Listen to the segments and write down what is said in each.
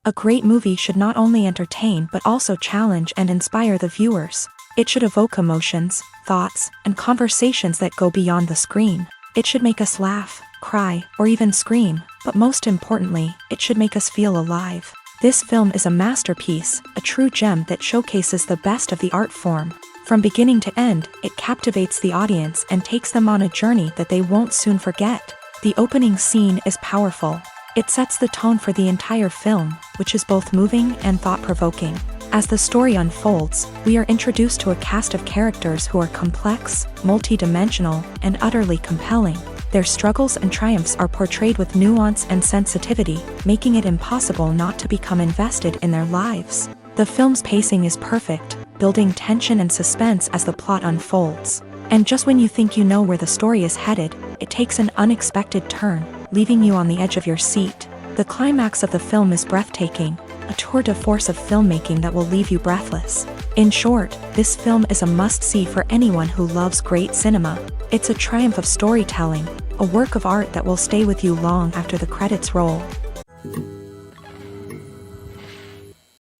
A great movie should not only entertain but also challenge and inspire the viewers. It should evoke emotions, thoughts, and conversations that go beyond the screen. It should make us laugh, cry, or even scream, but most importantly, it should make us feel alive. This film is a masterpiece, a true gem that showcases the best of the art form. From beginning to end, it captivates the audience and takes them on a journey that they won't soon forget. The opening scene is powerful. It sets the tone for the entire film, which is both moving and thought-provoking. As the story unfolds, we are introduced to a cast of characters who are complex, multi-dimensional, and utterly compelling. Their struggles and triumphs are portrayed with nuance and sensitivity, making it impossible not to become invested in their lives. The film's pacing is perfect, building tension and suspense as the plot unfolds. And just when you think you know where the story is headed, it takes an unexpected turn, leaving you on the edge of your seat. The climax of the film is breathtaking, a tour de force of filmmaking that will leave you breathless. In short, this film is a must-see for anyone who loves great cinema. It's a triumph of storytelling, a work of art that will stay with you long after the credits roll.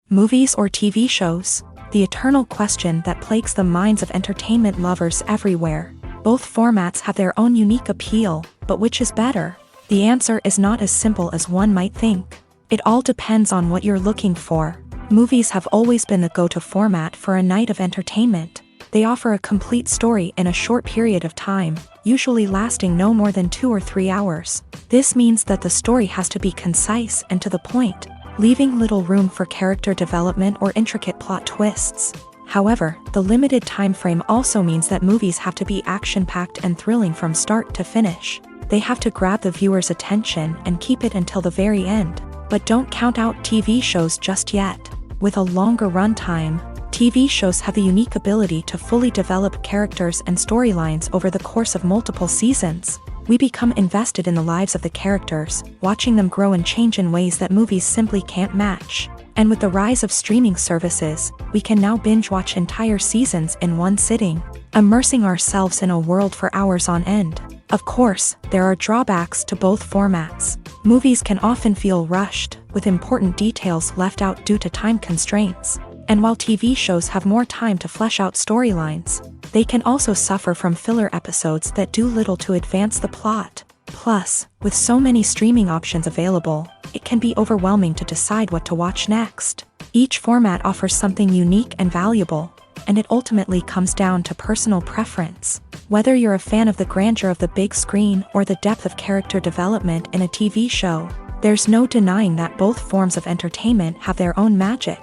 Movies or TV shows? The eternal question that plagues the minds of entertainment lovers everywhere. Both formats have their own unique appeal, but which is better? The answer is not as simple as one might think. It all depends on what you're looking for. Movies have always been the go-to format for a night of entertainment. They offer a complete story in a short period of time, usually lasting no more than 2 or 3 hours. This means that the story has to be concise and to the point, leaving little room for character development or intricate plot twists. However, the limited time frame also means that movies have to be action-packed and thrilling from start to finish. They have to grab the viewer's attention and keep it until the very end. But don't count out TV shows just yet. With a longer runtime, TV shows have the unique ability to fully develop characters and storylines over the course of multiple seasons. We become invested in the lives of the characters, watching them grow and change in ways that movies simply can't match. And with the rise of streaming services, we can now binge-watch entire seasons in one sitting, immersing ourselves in a world for hours on end. Of course, there are drawbacks to both formats. Movies can often feel rushed, with important details left out due to time constraints. And while TV shows have more time to flesh out storylines, they can also suffer from filler episodes that do little to advance the plot. Plus, with so many streaming options available, it can be overwhelming to decide what to watch next. Each format offers something unique and valuable, and it ultimately comes down to personal preference. Whether you're a fan of the grandeur of the big screen or the depth of character development in a TV show, there's no denying that both forms of entertainment have their own magic.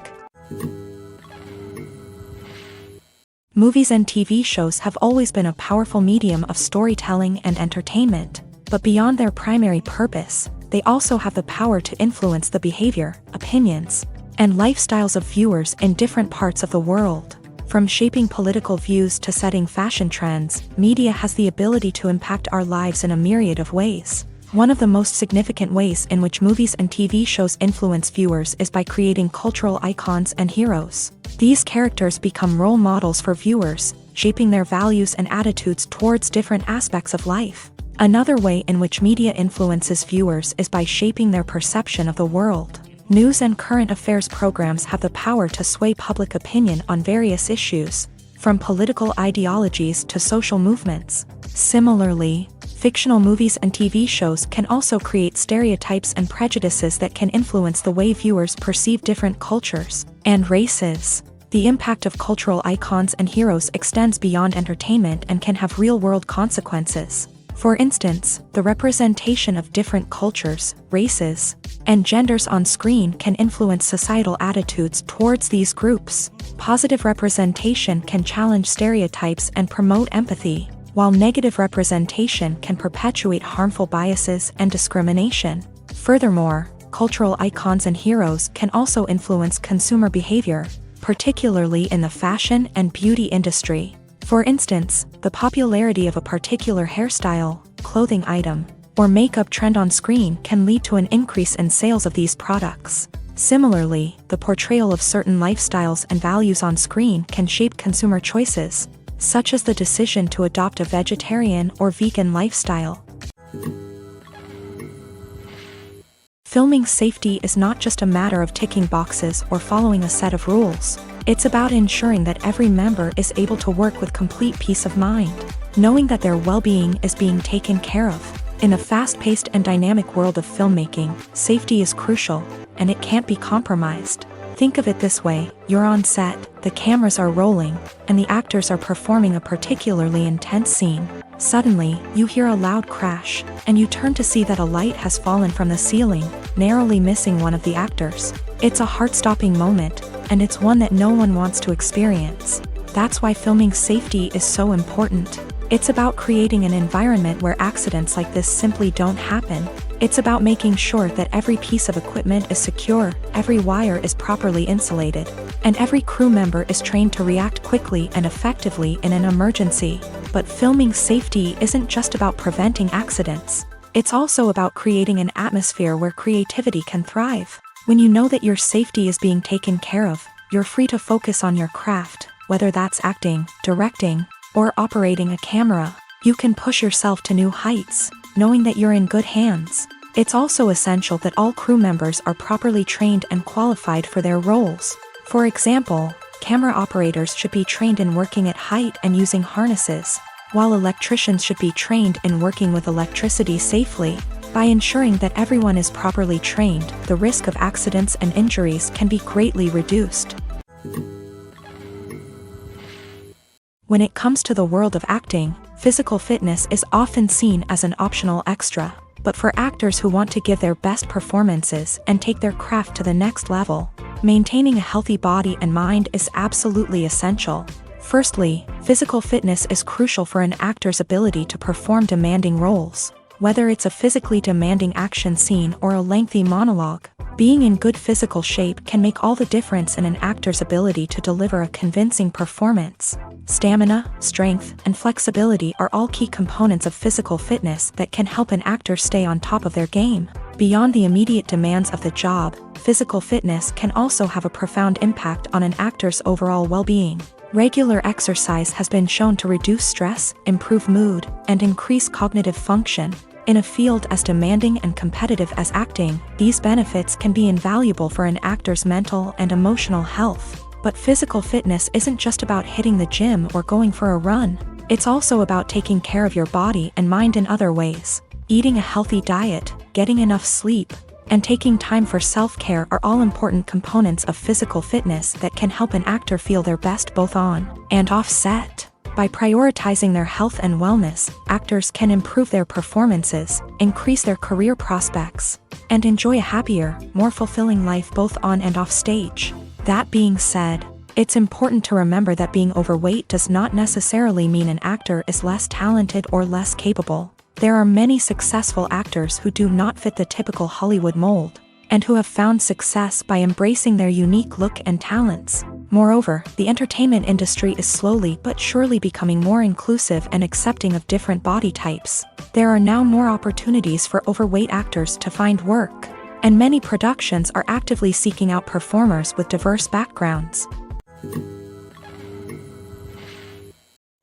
Movies and TV shows have always been a powerful medium of storytelling and entertainment, but beyond their primary purpose, they also have the power to influence the behavior, opinions, and lifestyles of viewers in different parts of the world. From shaping political views to setting fashion trends, media has the ability to impact our lives in a myriad of ways. One of the most significant ways in which movies and TV shows influence viewers is by creating cultural icons and heroes. These characters become role models for viewers, shaping their values and attitudes towards different aspects of life. Another way in which media influences viewers is by shaping their perception of the world. News and current affairs programs have the power to sway public opinion on various issues, from political ideologies to social movements. Similarly, fictional movies and TV shows can also create stereotypes and prejudices that can influence the way viewers perceive different cultures and races. The impact of cultural icons and heroes extends beyond entertainment and can have real-world consequences. For instance, the representation of different cultures, races, and genders on screen can influence societal attitudes towards these groups. Positive representation can challenge stereotypes and promote empathy, while negative representation can perpetuate harmful biases and discrimination. Furthermore, cultural icons and heroes can also influence consumer behavior, particularly in the fashion and beauty industry. For instance, the popularity of a particular hairstyle, clothing item, or makeup trend on screen can lead to an increase in sales of these products. Similarly, the portrayal of certain lifestyles and values on screen can shape consumer choices, such as the decision to adopt a vegetarian or vegan lifestyle. Filming safety is not just a matter of ticking boxes or following a set of rules. It's about ensuring that every member is able to work with complete peace of mind, knowing that their well-being is being taken care of. In a fast-paced and dynamic world of filmmaking, safety is crucial, and it can't be compromised. Think of it this way: you're on set, the cameras are rolling, and the actors are performing a particularly intense scene. Suddenly, you hear a loud crash, and you turn to see that a light has fallen from the ceiling, narrowly missing one of the actors. It's a heart-stopping moment, and it's one that no one wants to experience. That's why filming safety is so important. It's about creating an environment where accidents like this simply don't happen. It's about making sure that every piece of equipment is secure, every wire is properly insulated, and every crew member is trained to react quickly and effectively in an emergency. But filming safety isn't just about preventing accidents. It's also about creating an atmosphere where creativity can thrive. When you know that your safety is being taken care of, you're free to focus on your craft, whether that's acting, directing, or operating a camera. You can push yourself to new heights, knowing that you're in good hands. It's also essential that all crew members are properly trained and qualified for their roles. For example, camera operators should be trained in working at height and using harnesses, while electricians should be trained in working with electricity safely. By ensuring that everyone is properly trained, the risk of accidents and injuries can be greatly reduced. When it comes to the world of acting, physical fitness is often seen as an optional extra. But for actors who want to give their best performances and take their craft to the next level, maintaining a healthy body and mind is absolutely essential. Firstly, physical fitness is crucial for an actor's ability to perform demanding roles. Whether it's a physically demanding action scene or a lengthy monologue, being in good physical shape can make all the difference in an actor's ability to deliver a convincing performance. Stamina, strength, and flexibility are all key components of physical fitness that can help an actor stay on top of their game. Beyond the immediate demands of the job, physical fitness can also have a profound impact on an actor's overall well-being. Regular exercise has been shown to reduce stress, improve mood, and increase cognitive function. In a field as demanding and competitive as acting, these benefits can be invaluable for an actor's mental and emotional health. But physical fitness isn't just about hitting the gym or going for a run. It's also about taking care of your body and mind in other ways. Eating a healthy diet, getting enough sleep, and taking time for self-care are all important components of physical fitness that can help an actor feel their best both on and off set. By prioritizing their health and wellness, actors can improve their performances, increase their career prospects, and enjoy a happier, more fulfilling life both on and off stage. That being said, it's important to remember that being overweight does not necessarily mean an actor is less talented or less capable. There are many successful actors who do not fit the typical Hollywood mold, and who have found success by embracing their unique look and talents. Moreover, the entertainment industry is slowly but surely becoming more inclusive and accepting of different body types. There are now more opportunities for overweight actors to find work, and many productions are actively seeking out performers with diverse backgrounds.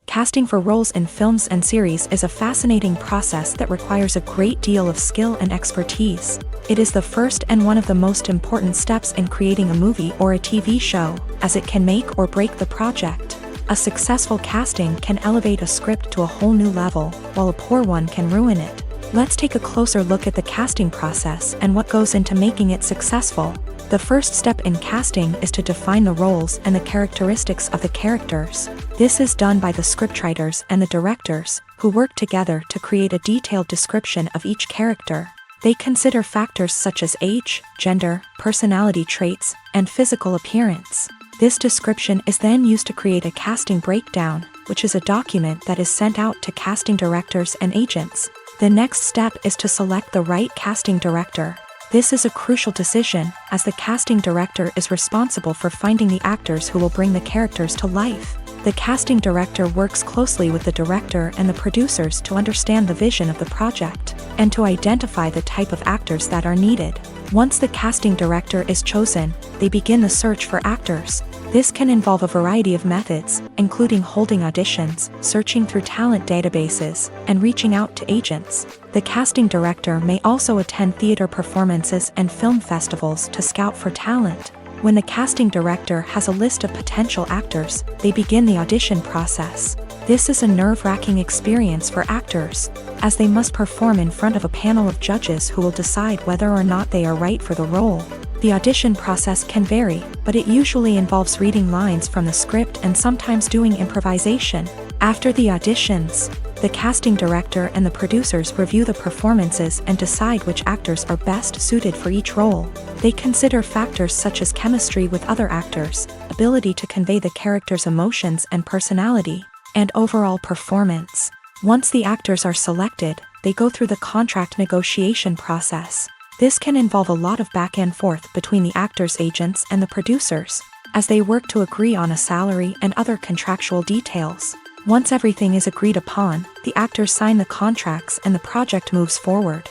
Casting for roles in films and series is a fascinating process that requires a great deal of skill and expertise. It is the first and one of the most important steps in creating a movie or a TV show, as it can make or break the project. A successful casting can elevate a script to a whole new level, while a poor one can ruin it. Let's take a closer look at the casting process and what goes into making it successful. The first step in casting is to define the roles and the characteristics of the characters. This is done by the scriptwriters and the directors, who work together to create a detailed description of each character. They consider factors such as age, gender, personality traits, and physical appearance. This description is then used to create a casting breakdown, which is a document that is sent out to casting directors and agents. The next step is to select the right casting director. This is a crucial decision, as the casting director is responsible for finding the actors who will bring the characters to life. The casting director works closely with the director and the producers to understand the vision of the project, and to identify the type of actors that are needed. Once the casting director is chosen, they begin the search for actors. This can involve a variety of methods, including holding auditions, searching through talent databases, and reaching out to agents. The casting director may also attend theater performances and film festivals to scout for talent. When the casting director has a list of potential actors, they begin the audition process. This is a nerve-wracking experience for actors, as they must perform in front of a panel of judges who will decide whether or not they are right for the role. The audition process can vary, but it usually involves reading lines from the script and sometimes doing improvisation. After the auditions, the casting director and the producers review the performances and decide which actors are best suited for each role. They consider factors such as chemistry with other actors, ability to convey the character's emotions and personality, and overall performance. Once the actors are selected, they go through the contract negotiation process. This can involve a lot of back and forth between the actors' agents and the producers, as they work to agree on a salary and other contractual details. Once everything is agreed upon, the actors sign the contracts and the project moves forward.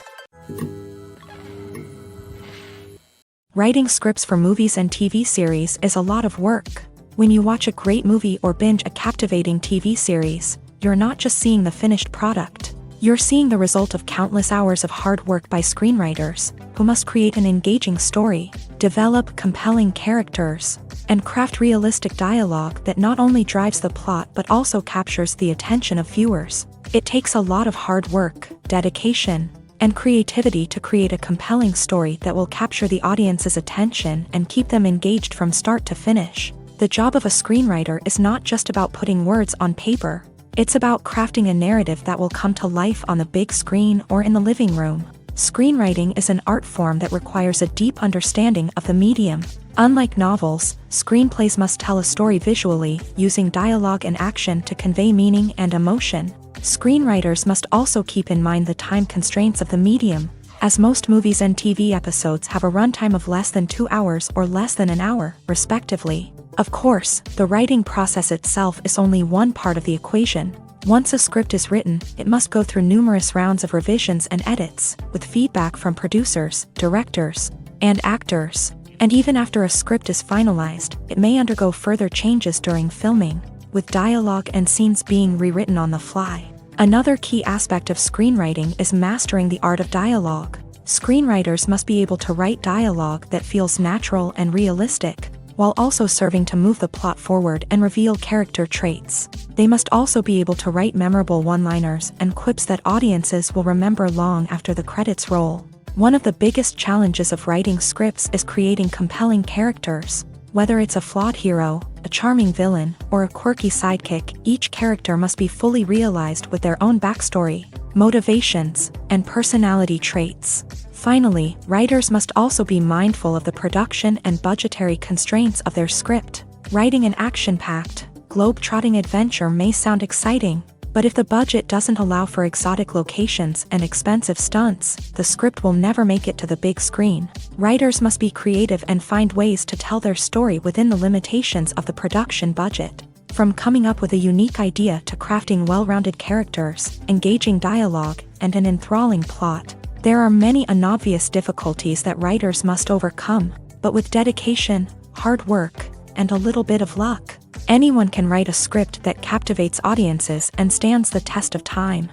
Writing scripts for movies and TV series is a lot of work. When you watch a great movie or binge a captivating TV series, you're not just seeing the finished product. You're seeing the result of countless hours of hard work by screenwriters, who must create an engaging story, develop compelling characters, and craft realistic dialogue that not only drives the plot but also captures the attention of viewers. It takes a lot of hard work, dedication, and creativity to create a compelling story that will capture the audience's attention and keep them engaged from start to finish. The job of a screenwriter is not just about putting words on paper. It's about crafting a narrative that will come to life on the big screen or in the living room. Screenwriting is an art form that requires a deep understanding of the medium. Unlike novels, screenplays must tell a story visually, using dialogue and action to convey meaning and emotion. Screenwriters must also keep in mind the time constraints of the medium, as most movies and TV episodes have a runtime of less than 2 hours or less than an hour, respectively. Of course, the writing process itself is only one part of the equation. Once a script is written, it must go through numerous rounds of revisions and edits, with feedback from producers, directors, and actors. And even after a script is finalized, it may undergo further changes during filming, with dialogue and scenes being rewritten on the fly. Another key aspect of screenwriting is mastering the art of dialogue. Screenwriters must be able to write dialogue that feels natural and realistic, while also serving to move the plot forward and reveal character traits. They must also be able to write memorable one-liners and quips that audiences will remember long after the credits roll. One of the biggest challenges of writing scripts is creating compelling characters. Whether it's a flawed hero, a charming villain, or a quirky sidekick, each character must be fully realized with their own backstory, motivations, and personality traits. Finally, writers must also be mindful of the production and budgetary constraints of their script. Writing an action-packed, globe-trotting adventure may sound exciting, but if the budget doesn't allow for exotic locations and expensive stunts, the script will never make it to the big screen. Writers must be creative and find ways to tell their story within the limitations of the production budget. From coming up with a unique idea to crafting well-rounded characters, engaging dialogue, and an enthralling plot, there are many unobvious difficulties that writers must overcome, but with dedication, hard work, and a little bit of luck, anyone can write a script that captivates audiences and stands the test of time.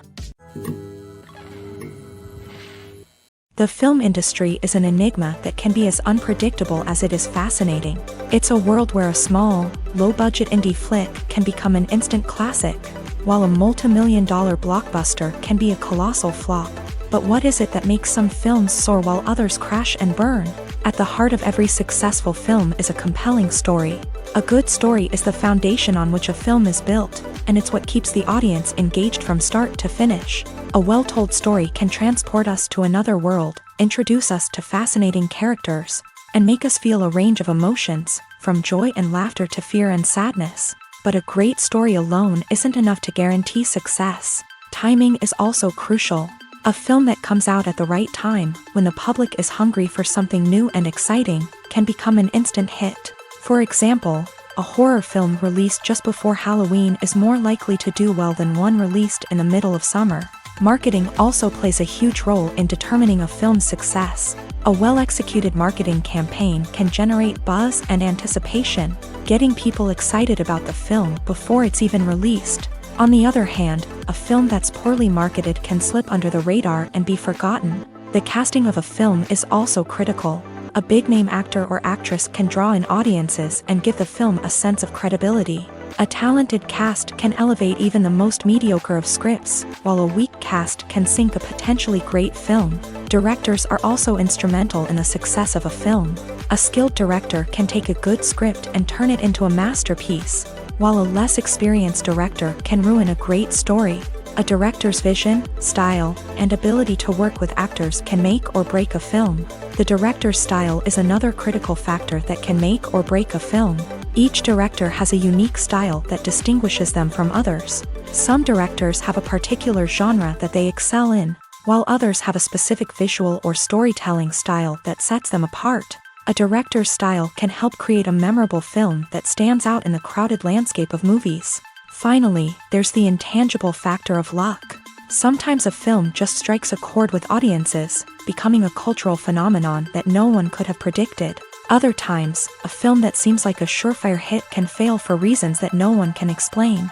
The film industry is an enigma that can be as unpredictable as it is fascinating. It's a world where a small, low-budget indie flick can become an instant classic, while a multi-million-dollar blockbuster can be a colossal flop. But what is it that makes some films soar while others crash and burn? At the heart of every successful film is a compelling story. A good story is the foundation on which a film is built, and it's what keeps the audience engaged from start to finish. A well-told story can transport us to another world, introduce us to fascinating characters, and make us feel a range of emotions, from joy and laughter to fear and sadness. But a great story alone isn't enough to guarantee success. Timing is also crucial. A film that comes out at the right time, when the public is hungry for something new and exciting, can become an instant hit. For example, a horror film released just before Halloween is more likely to do well than one released in the middle of summer. Marketing also plays a huge role in determining a film's success. A well-executed marketing campaign can generate buzz and anticipation, getting people excited about the film before it's even released. On the other hand, a film that's poorly marketed can slip under the radar and be forgotten. The casting of a film is also critical. A big-name actor or actress can draw in audiences and give the film a sense of credibility. A talented cast can elevate even the most mediocre of scripts, while a weak cast can sink a potentially great film. Directors are also instrumental in the success of a film. A skilled director can take a good script and turn it into a masterpiece, while a less experienced director can ruin a great story. A director's vision, style, and ability to work with actors can make or break a film. The director's style is another critical factor that can make or break a film. Each director has a unique style that distinguishes them from others. Some directors have a particular genre that they excel in, while others have a specific visual or storytelling style that sets them apart. A director's style can help create a memorable film that stands out in the crowded landscape of movies. Finally, there's the intangible factor of luck. Sometimes a film just strikes a chord with audiences, becoming a cultural phenomenon that no one could have predicted. Other times, a film that seems like a surefire hit can fail for reasons that no one can explain.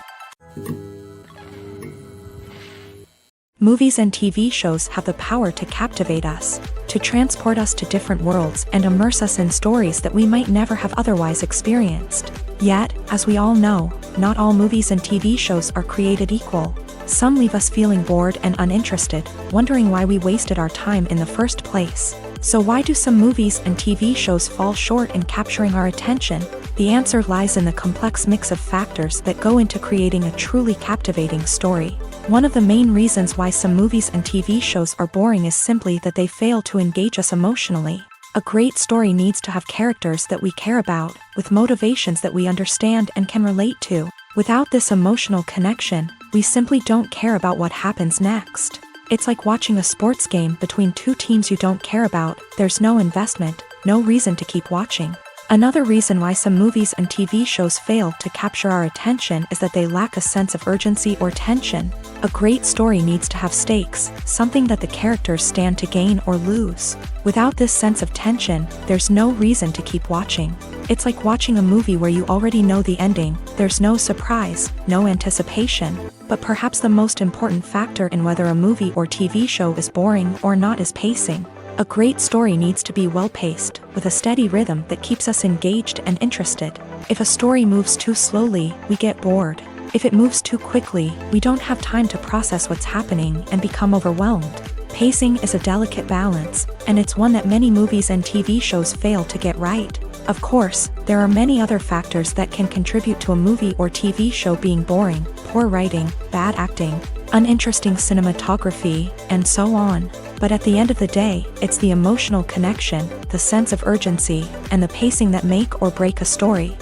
Movies and TV shows have the power to captivate us, to transport us to different worlds and immerse us in stories that we might never have otherwise experienced. Yet, as we all know, not all movies and TV shows are created equal. Some leave us feeling bored and uninterested, wondering why we wasted our time in the first place. So why do some movies and TV shows fall short in capturing our attention? The answer lies in the complex mix of factors that go into creating a truly captivating story. One of the main reasons why some movies and TV shows are boring is simply that they fail to engage us emotionally. A great story needs to have characters that we care about, with motivations that we understand and can relate to. Without this emotional connection, we simply don't care about what happens next. It's like watching a sports game between two teams you don't care about. There's no investment, no reason to keep watching. Another reason why some movies and TV shows fail to capture our attention is that they lack a sense of urgency or tension. A great story needs to have stakes, something that the characters stand to gain or lose. Without this sense of tension, there's no reason to keep watching. It's like watching a movie where you already know the ending. There's no surprise, no anticipation. But perhaps the most important factor in whether a movie or TV show is boring or not is pacing. A great story needs to be well-paced, with a steady rhythm that keeps us engaged and interested. If a story moves too slowly, we get bored. If it moves too quickly, we don't have time to process what's happening and become overwhelmed. Pacing is a delicate balance, and it's one that many movies and TV shows fail to get right. Of course, there are many other factors that can contribute to a movie or TV show being boring: poor writing, bad acting, uninteresting cinematography, and so on. But at the end of the day, it's the emotional connection, the sense of urgency, and the pacing that make or break a story.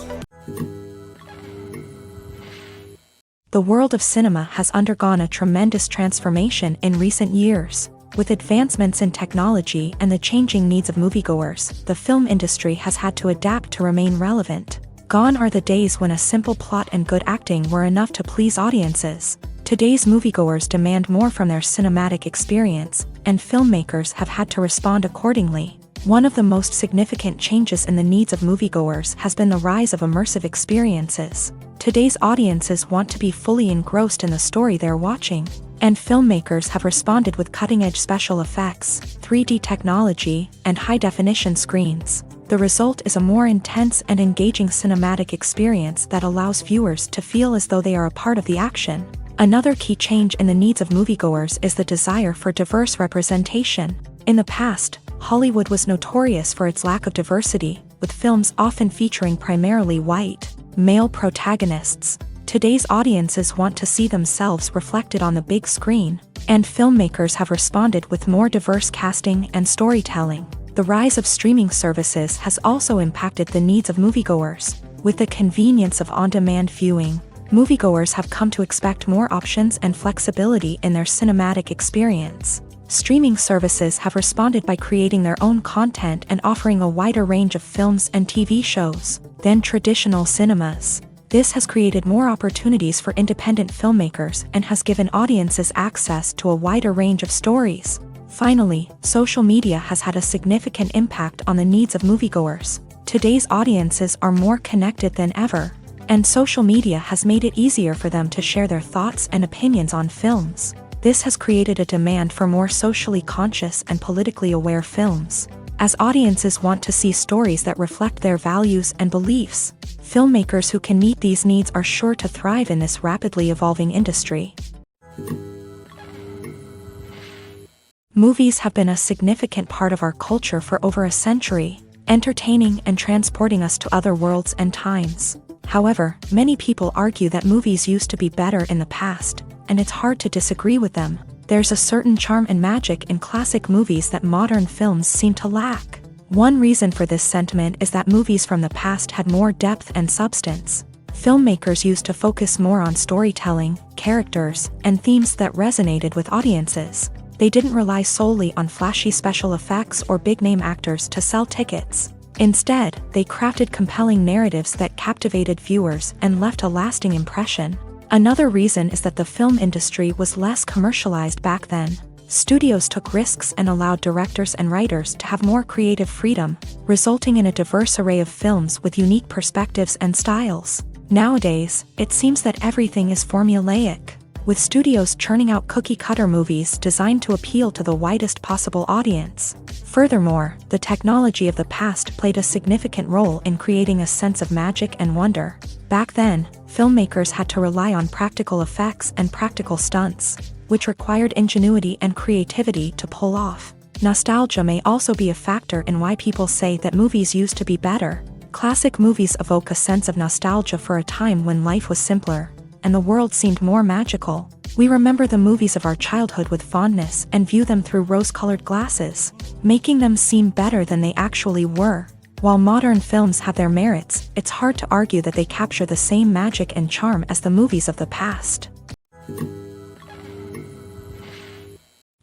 The world of cinema has undergone a tremendous transformation in recent years. With advancements in technology and the changing needs of moviegoers, the film industry has had to adapt to remain relevant. Gone are the days when a simple plot and good acting were enough to please audiences. Today's moviegoers demand more from their cinematic experience, and filmmakers have had to respond accordingly. One of the most significant changes in the needs of moviegoers has been the rise of immersive experiences. Today's audiences want to be fully engrossed in the story they're watching. And filmmakers have responded with cutting-edge special effects, 3D technology, and high-definition screens. The result is a more intense and engaging cinematic experience that allows viewers to feel as though they are a part of the action. Another key change in the needs of moviegoers is the desire for diverse representation. In the past, Hollywood was notorious for its lack of diversity, with films often featuring primarily white, male protagonists. Today's audiences want to see themselves reflected on the big screen, and filmmakers have responded with more diverse casting and storytelling. The rise of streaming services has also impacted the needs of moviegoers. With the convenience of on-demand viewing, moviegoers have come to expect more options and flexibility in their cinematic experience. Streaming services have responded by creating their own content and offering a wider range of films and TV shows than traditional cinemas. This has created more opportunities for independent filmmakers and has given audiences access to a wider range of stories. Finally, social media has had a significant impact on the needs of moviegoers. Today's audiences are more connected than ever, and social media has made it easier for them to share their thoughts and opinions on films. This has created a demand for more socially conscious and politically aware films. As audiences want to see stories that reflect their values and beliefs, filmmakers who can meet these needs are sure to thrive in this rapidly evolving industry. Movies have been a significant part of our culture for over a century, entertaining and transporting us to other worlds and times. However, many people argue that movies used to be better in the past, and it's hard to disagree with them. There's a certain charm and magic in classic movies that modern films seem to lack. One reason for this sentiment is that movies from the past had more depth and substance. Filmmakers used to focus more on storytelling, characters, and themes that resonated with audiences. They didn't rely solely on flashy special effects or big-name actors to sell tickets. Instead, they crafted compelling narratives that captivated viewers and left a lasting impression. Another reason is that the film industry was less commercialized back then. Studios took risks and allowed directors and writers to have more creative freedom, resulting in a diverse array of films with unique perspectives and styles. Nowadays, it seems that everything is formulaic, with studios churning out cookie-cutter movies designed to appeal to the widest possible audience. Furthermore, the technology of the past played a significant role in creating a sense of magic and wonder. Back then, filmmakers had to rely on practical effects and practical stunts, which required ingenuity and creativity to pull off. Nostalgia may also be a factor in why people say that movies used to be better. Classic movies evoke a sense of nostalgia for a time when life was simpler, and the world seemed more magical. We remember the movies of our childhood with fondness and view them through rose-colored glasses, making them seem better than they actually were. While modern films have their merits, it's hard to argue that they capture the same magic and charm as the movies of the past.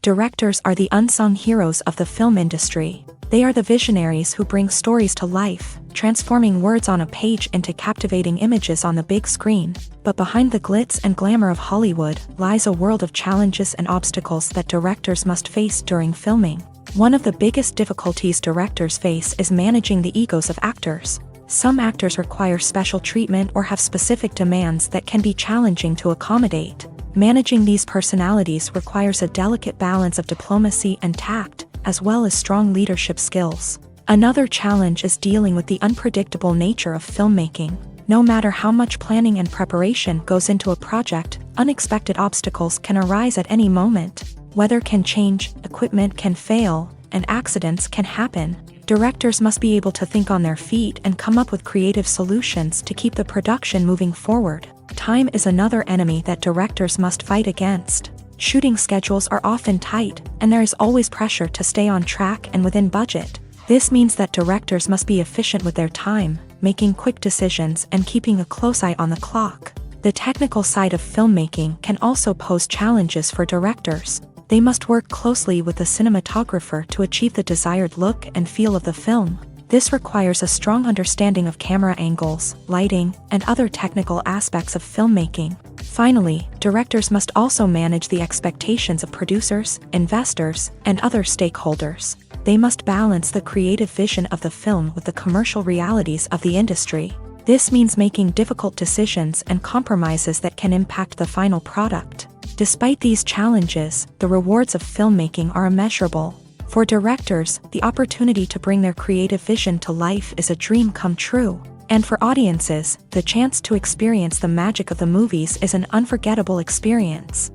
Directors are the unsung heroes of the film industry. They are the visionaries who bring stories to life, transforming words on a page into captivating images on the big screen. But behind the glitz and glamour of Hollywood lies a world of challenges and obstacles that directors must face during filming. One of the biggest difficulties directors face is managing the egos of actors. Some actors require special treatment or have specific demands that can be challenging to accommodate. Managing these personalities requires a delicate balance of diplomacy and tact, as well as strong leadership skills. Another challenge is dealing with the unpredictable nature of filmmaking. No matter how much planning and preparation goes into a project, unexpected obstacles can arise at any moment. Weather can change, equipment can fail, and accidents can happen. Directors must be able to think on their feet and come up with creative solutions to keep the production moving forward. Time is another enemy that directors must fight against. Shooting schedules are often tight, and there is always pressure to stay on track and within budget. This means that directors must be efficient with their time, making quick decisions and keeping a close eye on the clock. The technical side of filmmaking can also pose challenges for directors. They must work closely with the cinematographer to achieve the desired look and feel of the film. This requires a strong understanding of camera angles, lighting, and other technical aspects of filmmaking. Finally, directors must also manage the expectations of producers, investors, and other stakeholders. They must balance the creative vision of the film with the commercial realities of the industry. This means making difficult decisions and compromises that can impact the final product. Despite these challenges, the rewards of filmmaking are immeasurable. For directors, the opportunity to bring their creative vision to life is a dream come true. And for audiences, the chance to experience the magic of the movies is an unforgettable experience.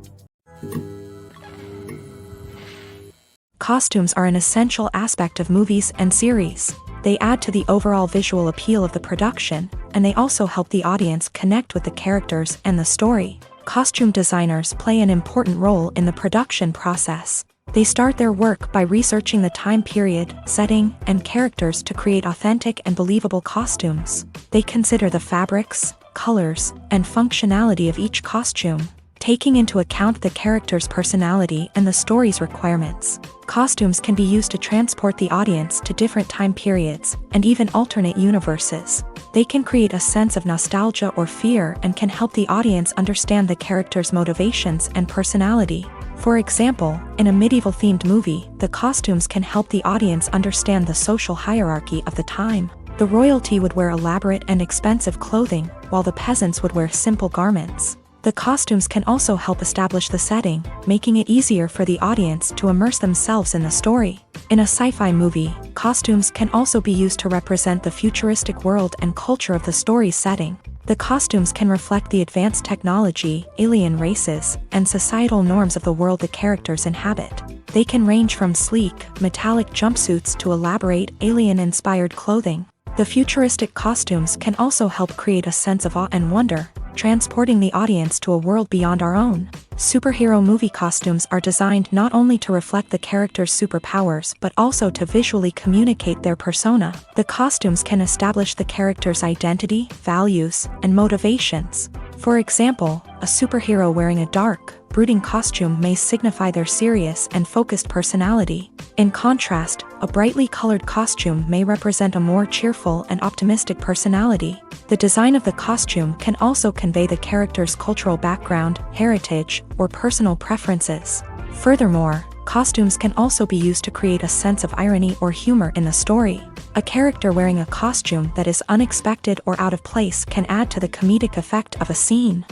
Costumes are an essential aspect of movies and series. They add to the overall visual appeal of the production, and they also help the audience connect with the characters and the story. Costume designers play an important role in the production process. They start their work by researching the time period, setting, and characters to create authentic and believable costumes. They consider the fabrics, colors, and functionality of each costume, taking into account the character's personality and the story's requirements. Costumes can be used to transport the audience to different time periods and even alternate universes. They can create a sense of nostalgia or fear and can help the audience understand the character's motivations and personality. For example, in a medieval-themed movie, the costumes can help the audience understand the social hierarchy of the time. The royalty would wear elaborate and expensive clothing, while the peasants would wear simple garments. The costumes can also help establish the setting, making it easier for the audience to immerse themselves in the story. In a sci-fi movie, costumes can also be used to represent the futuristic world and culture of the story's setting. The costumes can reflect the advanced technology, alien races, and societal norms of the world the characters inhabit. They can range from sleek, metallic jumpsuits to elaborate, alien-inspired clothing. The futuristic costumes can also help create a sense of awe and wonder, transporting the audience to a world beyond our own. Superhero movie costumes are designed not only to reflect the character's superpowers but also to visually communicate their persona. The costumes can establish the character's identity, values, and motivations. For example, a superhero wearing a dark, brooding costume may signify their serious and focused personality. In contrast, a brightly colored costume may represent a more cheerful and optimistic personality. The design of the costume can also convey the character's cultural background, heritage, or personal preferences. Furthermore, costumes can also be used to create a sense of irony or humor in the story. A character wearing a costume that is unexpected or out of place can add to the comedic effect of a scene.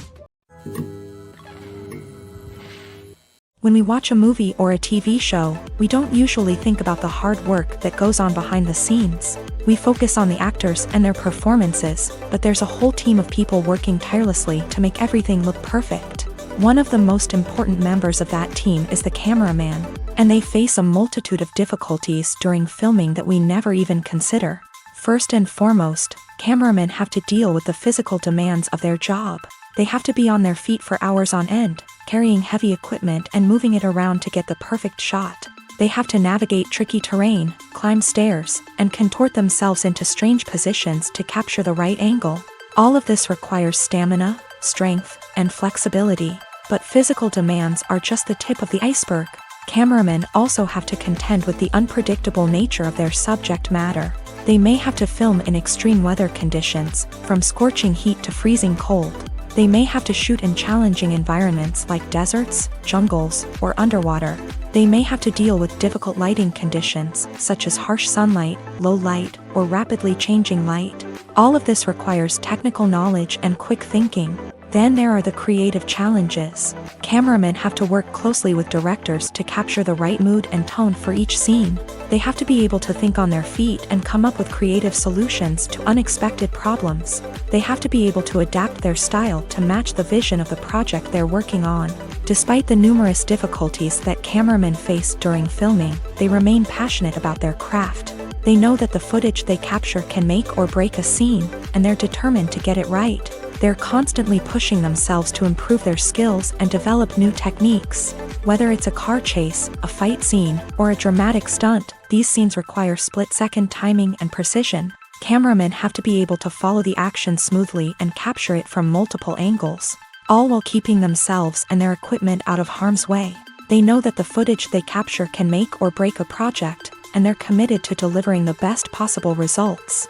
When we watch a movie or a TV show, we don't usually think about the hard work that goes on behind the scenes. We focus on the actors and their performances, but there's a whole team of people working tirelessly to make everything look perfect. One of the most important members of that team is the cameraman, and they face a multitude of difficulties during filming that we never even consider. First and foremost, cameramen have to deal with the physical demands of their job. They have to be on their feet for hours on end, carrying heavy equipment and moving it around to get the perfect shot. They have to navigate tricky terrain, climb stairs, and contort themselves into strange positions to capture the right angle. All of this requires stamina, strength, and flexibility. But physical demands are just the tip of the iceberg. Cameramen also have to contend with the unpredictable nature of their subject matter. They may have to film in extreme weather conditions, from scorching heat to freezing cold. They may have to shoot in challenging environments like deserts, jungles, or underwater. They may have to deal with difficult lighting conditions, such as harsh sunlight, low light, or rapidly changing light. All of this requires technical knowledge and quick thinking. Then there are the creative challenges. Cameramen have to work closely with directors to capture the right mood and tone for each scene. They have to be able to think on their feet and come up with creative solutions to unexpected problems. They have to be able to adapt their style to match the vision of the project they're working on. Despite the numerous difficulties that cameramen face during filming, they remain passionate about their craft. They know that the footage they capture can make or break a scene, and they're determined to get it right. They're constantly pushing themselves to improve their skills and develop new techniques. Whether it's a car chase, a fight scene, or a dramatic stunt, these scenes require split-second timing and precision. Cameramen have to be able to follow the action smoothly and capture it from multiple angles, all while keeping themselves and their equipment out of harm's way. They know that the footage they capture can make or break a project, and they're committed to delivering the best possible results.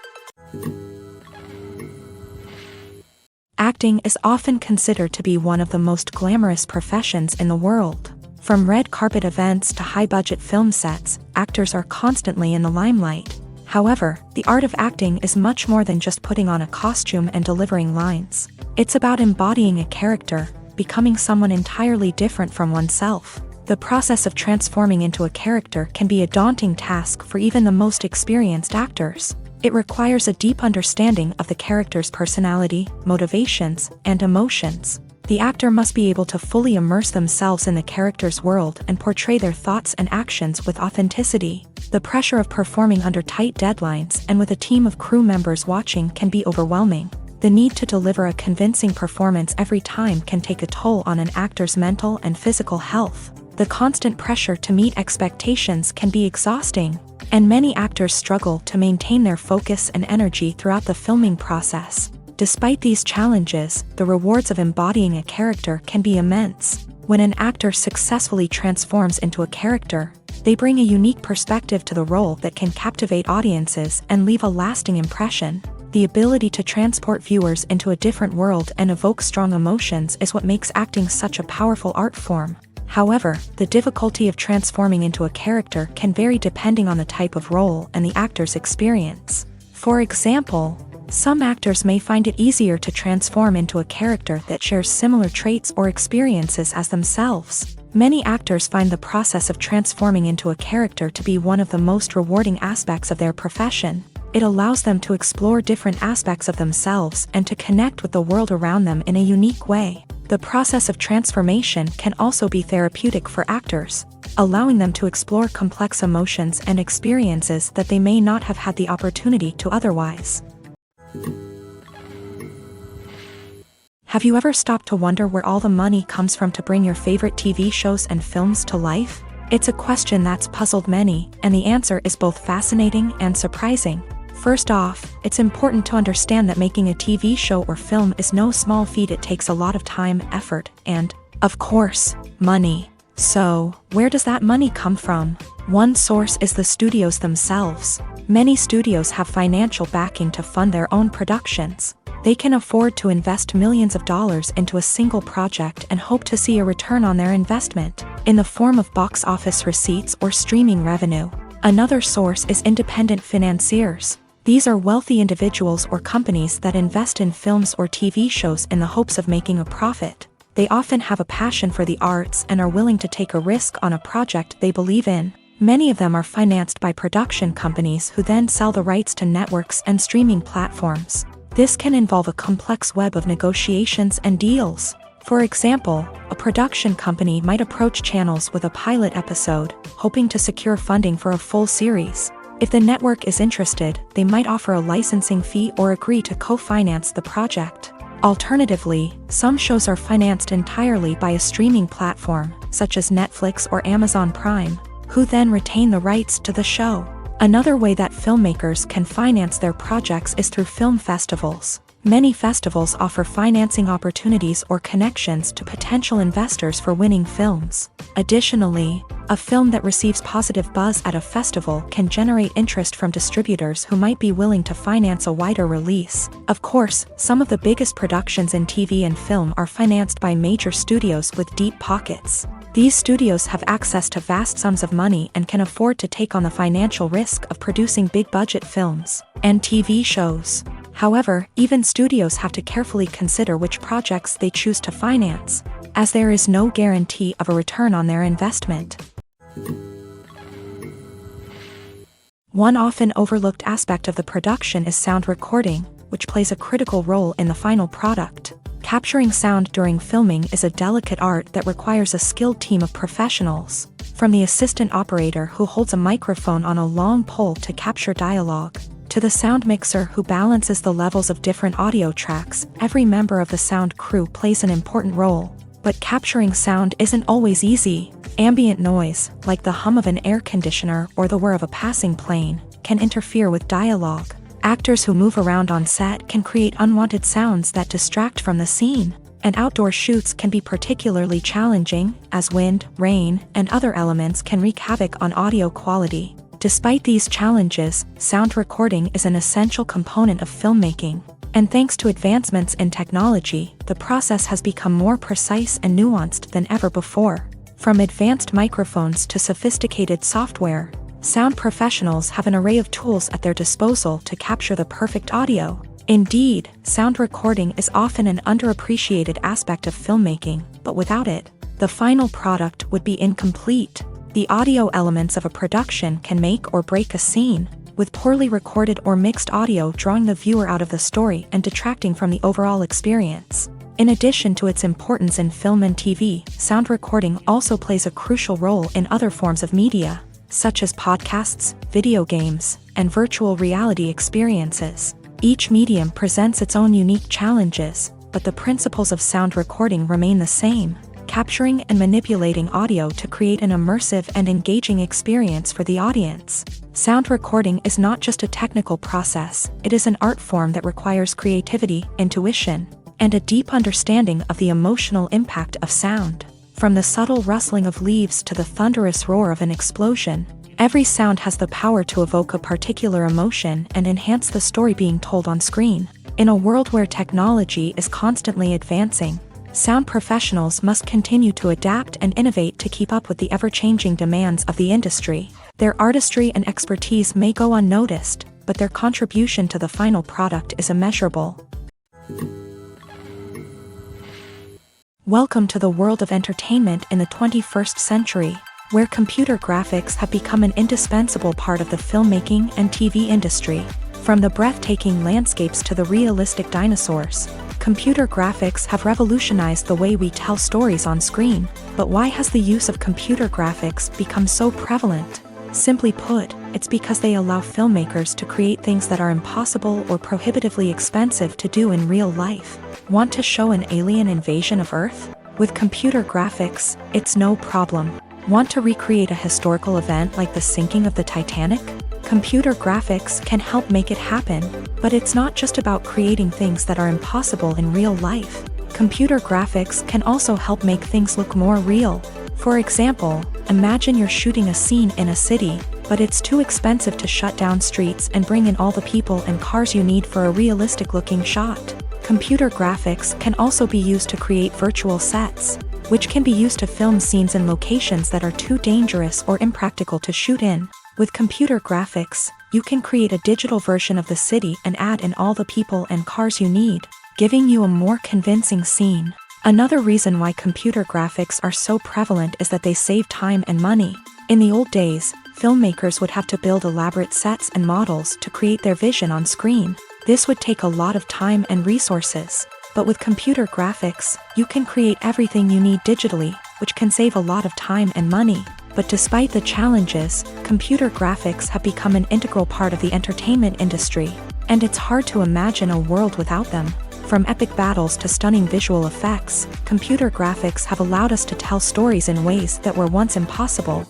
Acting is often considered to be one of the most glamorous professions in the world. From red carpet events to high-budget film sets, actors are constantly in the limelight. However, the art of acting is much more than just putting on a costume and delivering lines. It's about embodying a character, becoming someone entirely different from oneself. The process of transforming into a character can be a daunting task for even the most experienced actors. It requires a deep understanding of the character's personality, motivations, and emotions. The actor must be able to fully immerse themselves in the character's world and portray their thoughts and actions with authenticity. The pressure of performing under tight deadlines and with a team of crew members watching can be overwhelming. The need to deliver a convincing performance every time can take a toll on an actor's mental and physical health. The constant pressure to meet expectations can be exhausting, and many actors struggle to maintain their focus and energy throughout the filming process. Despite these challenges, the rewards of embodying a character can be immense. When an actor successfully transforms into a character, they bring a unique perspective to the role that can captivate audiences and leave a lasting impression. The ability to transport viewers into a different world and evoke strong emotions is what makes acting such a powerful art form. However, the difficulty of transforming into a character can vary depending on the type of role and the actor's experience. For example, some actors may find it easier to transform into a character that shares similar traits or experiences as themselves. Many actors find the process of transforming into a character to be one of the most rewarding aspects of their profession. It allows them to explore different aspects of themselves and to connect with the world around them in a unique way. The process of transformation can also be therapeutic for actors, allowing them to explore complex emotions and experiences that they may not have had the opportunity to otherwise. Have you ever stopped to wonder where all the money comes from to bring your favorite TV shows and films to life? It's a question that's puzzled many, and the answer is both fascinating and surprising. First off, it's important to understand that making a TV show or film is no small feat. It takes a lot of time, effort, and, of course, money. So, where does that money come from? One source is the studios themselves. Many studios have financial backing to fund their own productions. They can afford to invest millions of dollars into a single project and hope to see a return on their investment, in the form of box office receipts or streaming revenue. Another source is independent financiers. These are wealthy individuals or companies that invest in films or TV shows in the hopes of making a profit. They often have a passion for the arts and are willing to take a risk on a project they believe in. Many of them are financed by production companies who then sell the rights to networks and streaming platforms. This can involve a complex web of negotiations and deals. For example, a production company might approach channels with a pilot episode, hoping to secure funding for a full series. If the network is interested, they might offer a licensing fee or agree to co-finance the project. Alternatively, some shows are financed entirely by a streaming platform, such as Netflix or Amazon Prime, who then retain the rights to the show. Another way that filmmakers can finance their projects is through film festivals. Many festivals offer financing opportunities or connections to potential investors for winning films. Additionally, a film that receives positive buzz at a festival can generate interest from distributors who might be willing to finance a wider release. Of course, some of the biggest productions in TV and film are financed by major studios with deep pockets. These studios have access to vast sums of money and can afford to take on the financial risk of producing big-budget films and TV shows. However, even studios have to carefully consider which projects they choose to finance, as there is no guarantee of a return on their investment. One often overlooked aspect of the production is sound recording, which plays a critical role in the final product. Capturing sound during filming is a delicate art that requires a skilled team of professionals, from the assistant operator who holds a microphone on a long pole to capture dialogue, to the sound mixer who balances the levels of different audio tracks. Every member of the sound crew plays an important role. But capturing sound isn't always easy. Ambient noise, like the hum of an air conditioner or the whir of a passing plane, can interfere with dialogue. Actors who move around on set can create unwanted sounds that distract from the scene. And outdoor shoots can be particularly challenging, as wind, rain, and other elements can wreak havoc on audio quality. Despite these challenges, sound recording is an essential component of filmmaking. And thanks to advancements in technology, the process has become more precise and nuanced than ever before. From advanced microphones to sophisticated software, sound professionals have an array of tools at their disposal to capture the perfect audio. Indeed, sound recording is often an underappreciated aspect of filmmaking, but without it, the final product would be incomplete. The audio elements of a production can make or break a scene, with poorly recorded or mixed audio drawing the viewer out of the story and detracting from the overall experience. In addition to its importance in film and TV, sound recording also plays a crucial role in other forms of media, such as podcasts, video games, and virtual reality experiences. Each medium presents its own unique challenges, but the principles of sound recording remain the same, capturing and manipulating audio to create an immersive and engaging experience for the audience. Sound recording is not just a technical process, it is an art form that requires creativity, intuition, and a deep understanding of the emotional impact of sound. From the subtle rustling of leaves to the thunderous roar of an explosion, every sound has the power to evoke a particular emotion and enhance the story being told on screen. In a world where technology is constantly advancing, sound professionals must continue to adapt and innovate to keep up with the ever-changing demands of the industry. Their artistry and expertise may go unnoticed, but their contribution to the final product is immeasurable. Welcome to the world of entertainment in the 21st century, where computer graphics have become an indispensable part of the filmmaking and TV industry. From the breathtaking landscapes to the realistic dinosaurs, computer graphics have revolutionized the way we tell stories on screen. But why has the use of computer graphics become so prevalent? Simply put, it's because they allow filmmakers to create things that are impossible or prohibitively expensive to do in real life. Want to show an alien invasion of Earth? With computer graphics, it's no problem. Want to recreate a historical event like the sinking of the Titanic? Computer graphics can help make it happen, but it's not just about creating things that are impossible in real life. Computer graphics can also help make things look more real. For example, imagine you're shooting a scene in a city, but it's too expensive to shut down streets and bring in all the people and cars you need for a realistic-looking shot. Computer graphics can also be used to create virtual sets, which can be used to film scenes in locations that are too dangerous or impractical to shoot in. With computer graphics, you can create a digital version of the city and add in all the people and cars you need, giving you a more convincing scene. Another reason why computer graphics are so prevalent is that they save time and money. In the old days, filmmakers would have to build elaborate sets and models to create their vision on screen. This would take a lot of time and resources. But with computer graphics, you can create everything you need digitally, which can save a lot of time and money. But despite the challenges, computer graphics have become an integral part of the entertainment industry, and it's hard to imagine a world without them. From epic battles to stunning visual effects, computer graphics have allowed us to tell stories in ways that were once impossible.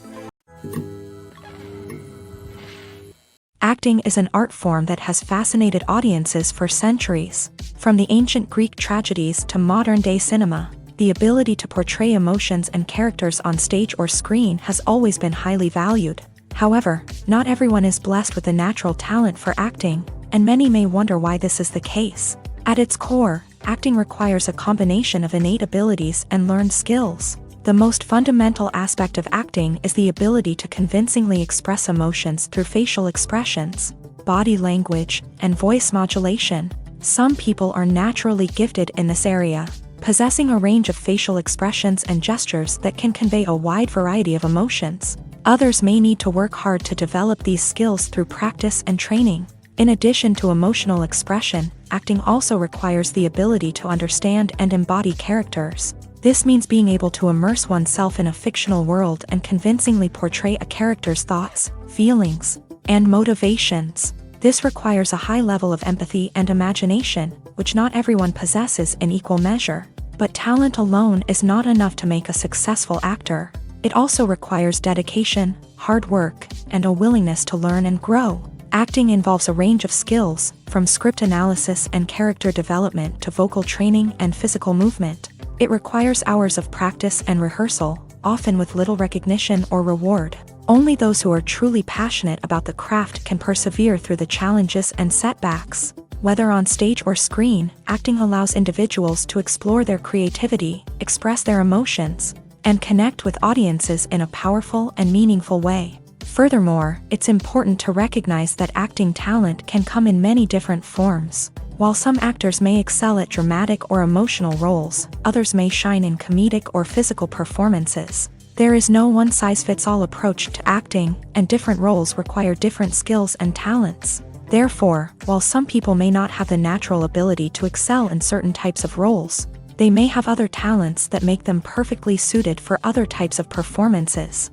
Acting is an art form that has fascinated audiences for centuries. From the ancient Greek tragedies to modern-day cinema, the ability to portray emotions and characters on stage or screen has always been highly valued. However, not everyone is blessed with a natural talent for acting, and many may wonder why this is the case. At its core, acting requires a combination of innate abilities and learned skills. The most fundamental aspect of acting is the ability to convincingly express emotions through facial expressions, body language, and voice modulation. Some people are naturally gifted in this area, possessing a range of facial expressions and gestures that can convey a wide variety of emotions. Others may need to work hard to develop these skills through practice and training. In addition to emotional expression, acting also requires the ability to understand and embody characters. This means being able to immerse oneself in a fictional world and convincingly portray a character's thoughts, feelings, and motivations. This requires a high level of empathy and imagination, which not everyone possesses in equal measure. But talent alone is not enough to make a successful actor. It also requires dedication, hard work, and a willingness to learn and grow. Acting involves a range of skills, from script analysis and character development to vocal training and physical movement. It requires hours of practice and rehearsal, often with little recognition or reward. Only those who are truly passionate about the craft can persevere through the challenges and setbacks. Whether on stage or screen, acting allows individuals to explore their creativity, express their emotions, and connect with audiences in a powerful and meaningful way. Furthermore, it's important to recognize that acting talent can come in many different forms. While some actors may excel at dramatic or emotional roles, others may shine in comedic or physical performances. There is no one-size-fits-all approach to acting, and different roles require different skills and talents. Therefore, while some people may not have the natural ability to excel in certain types of roles, they may have other talents that make them perfectly suited for other types of performances.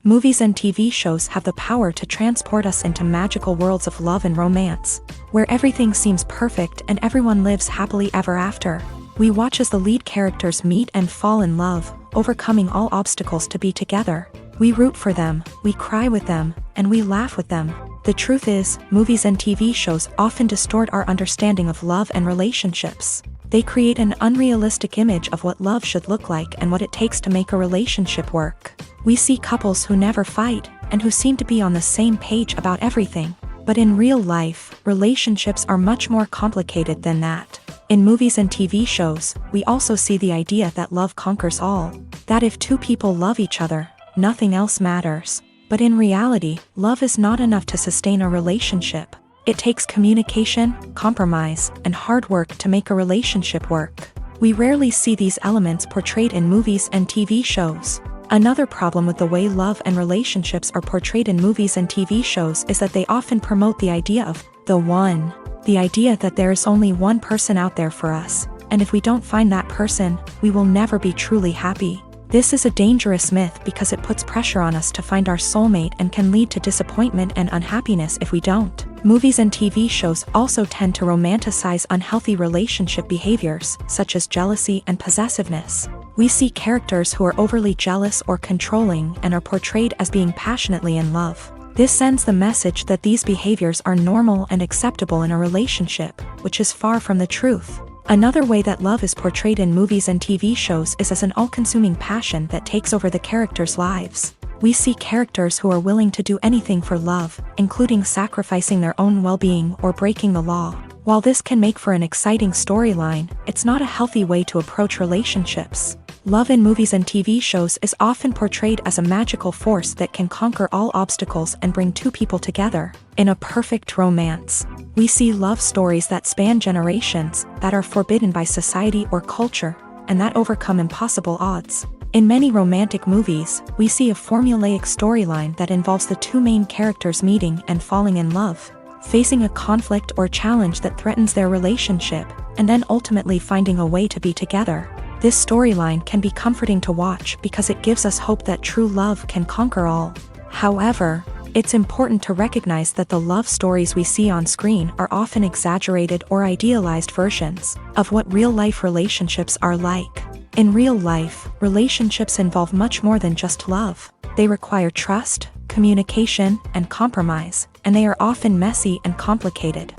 Movies and TV shows have the power to transport us into magical worlds of love and romance, where everything seems perfect and everyone lives happily ever after. We watch as the lead characters meet and fall in love, overcoming all obstacles to be together. We root for them, we cry with them, and we laugh with them. The truth is, movies and TV shows often distort our understanding of love and relationships. They create an unrealistic image of what love should look like and what it takes to make a relationship work. We see couples who never fight, and who seem to be on the same page about everything. But in real life, relationships are much more complicated than that. In movies and TV shows, we also see the idea that love conquers all. That if two people love each other, nothing else matters. But in reality, love is not enough to sustain a relationship. It takes communication, compromise, and hard work to make a relationship work. We rarely see these elements portrayed in movies and TV shows. Another problem with the way love and relationships are portrayed in movies and TV shows is that they often promote the idea of the one. The idea that there is only one person out there for us, and if we don't find that person, we will never be truly happy. This is a dangerous myth because it puts pressure on us to find our soulmate and can lead to disappointment and unhappiness if we don't. Movies and TV shows also tend to romanticize unhealthy relationship behaviors, such as jealousy and possessiveness. We see characters who are overly jealous or controlling and are portrayed as being passionately in love. This sends the message that these behaviors are normal and acceptable in a relationship, which is far from the truth. Another way that love is portrayed in movies and TV shows is as an all-consuming passion that takes over the characters' lives. We see characters who are willing to do anything for love, including sacrificing their own well-being or breaking the law. While this can make for an exciting storyline, it's not a healthy way to approach relationships. Love in movies and TV shows is often portrayed as a magical force that can conquer all obstacles and bring two people together. In a perfect romance, we see love stories that span generations, that are forbidden by society or culture, and that overcome impossible odds. In many romantic movies, we see a formulaic storyline that involves the two main characters meeting and falling in love, facing a conflict or challenge that threatens their relationship, and then ultimately finding a way to be together. This storyline can be comforting to watch because it gives us hope that true love can conquer all. However, it's important to recognize that the love stories we see on screen are often exaggerated or idealized versions of what real-life relationships are like. In real life, relationships involve much more than just love. They require trust, communication, and compromise, and they are often messy and complicated.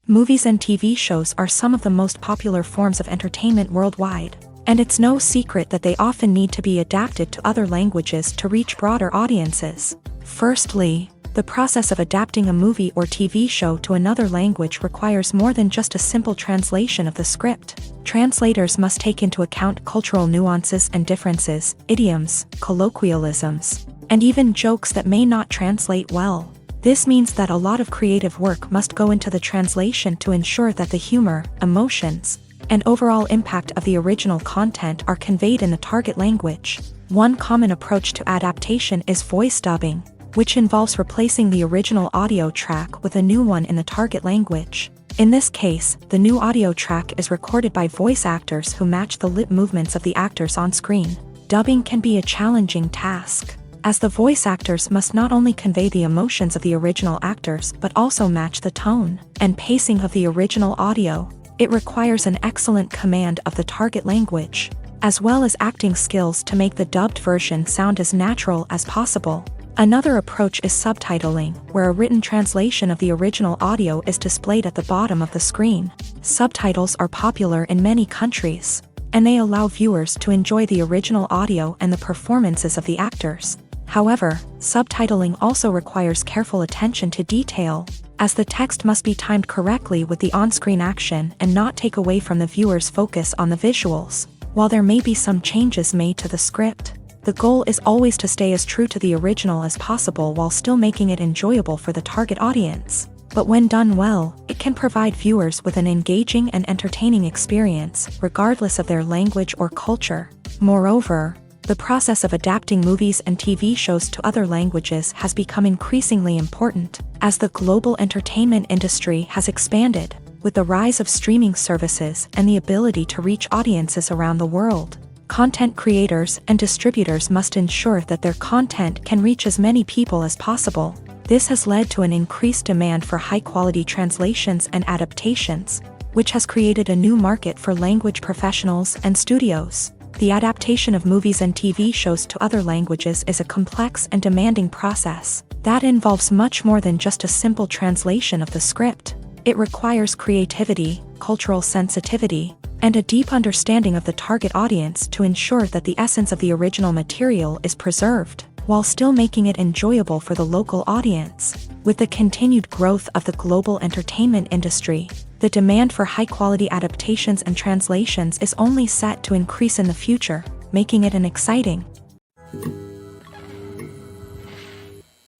Movies and TV shows are some of the most popular forms of entertainment worldwide, and it's no secret that they often need to be adapted to other languages to reach broader audiences. Firstly, the process of adapting a movie or TV show to another language requires more than just a simple translation of the script. Translators must take into account cultural nuances and differences, idioms, colloquialisms, and even jokes that may not translate well. This means that a lot of creative work must go into the translation to ensure that the humor, emotions, and overall impact of the original content are conveyed in the target language. One common approach to adaptation is voice dubbing, which involves replacing the original audio track with a new one in the target language. In this case, the new audio track is recorded by voice actors who match the lip movements of the actors on screen. Dubbing can be a challenging task, as the voice actors must not only convey the emotions of the original actors but also match the tone and pacing of the original audio. It requires an excellent command of the target language, as well as acting skills to make the dubbed version sound as natural as possible. Another approach is subtitling, where a written translation of the original audio is displayed at the bottom of the screen. Subtitles are popular in many countries, and they allow viewers to enjoy the original audio and the performances of the actors. However, subtitling also requires careful attention to detail, as the text must be timed correctly with the on-screen action and not take away from the viewer's focus on the visuals. While there may be some changes made to the script, The goal is always to stay as true to the original as possible while still making it enjoyable for the target audience. But when done well, it can provide viewers with an engaging and entertaining experience, regardless of their language or culture. Moreover, the process of adapting movies and TV shows to other languages has become increasingly important, as the global entertainment industry has expanded, with the rise of streaming services and the ability to reach audiences around the world. Content creators and distributors must ensure that their content can reach as many people as possible. This has led to an increased demand for high-quality translations and adaptations, which has created a new market for language professionals and studios. The adaptation of movies and TV shows to other languages is a complex and demanding process that involves much more than just a simple translation of the script. It requires creativity, cultural sensitivity, and a deep understanding of the target audience to ensure that the essence of the original material is preserved, while still making it enjoyable for the local audience. With the continued growth of the global entertainment industry, the demand for high-quality adaptations and translations is only set to increase in the future, making it an exciting.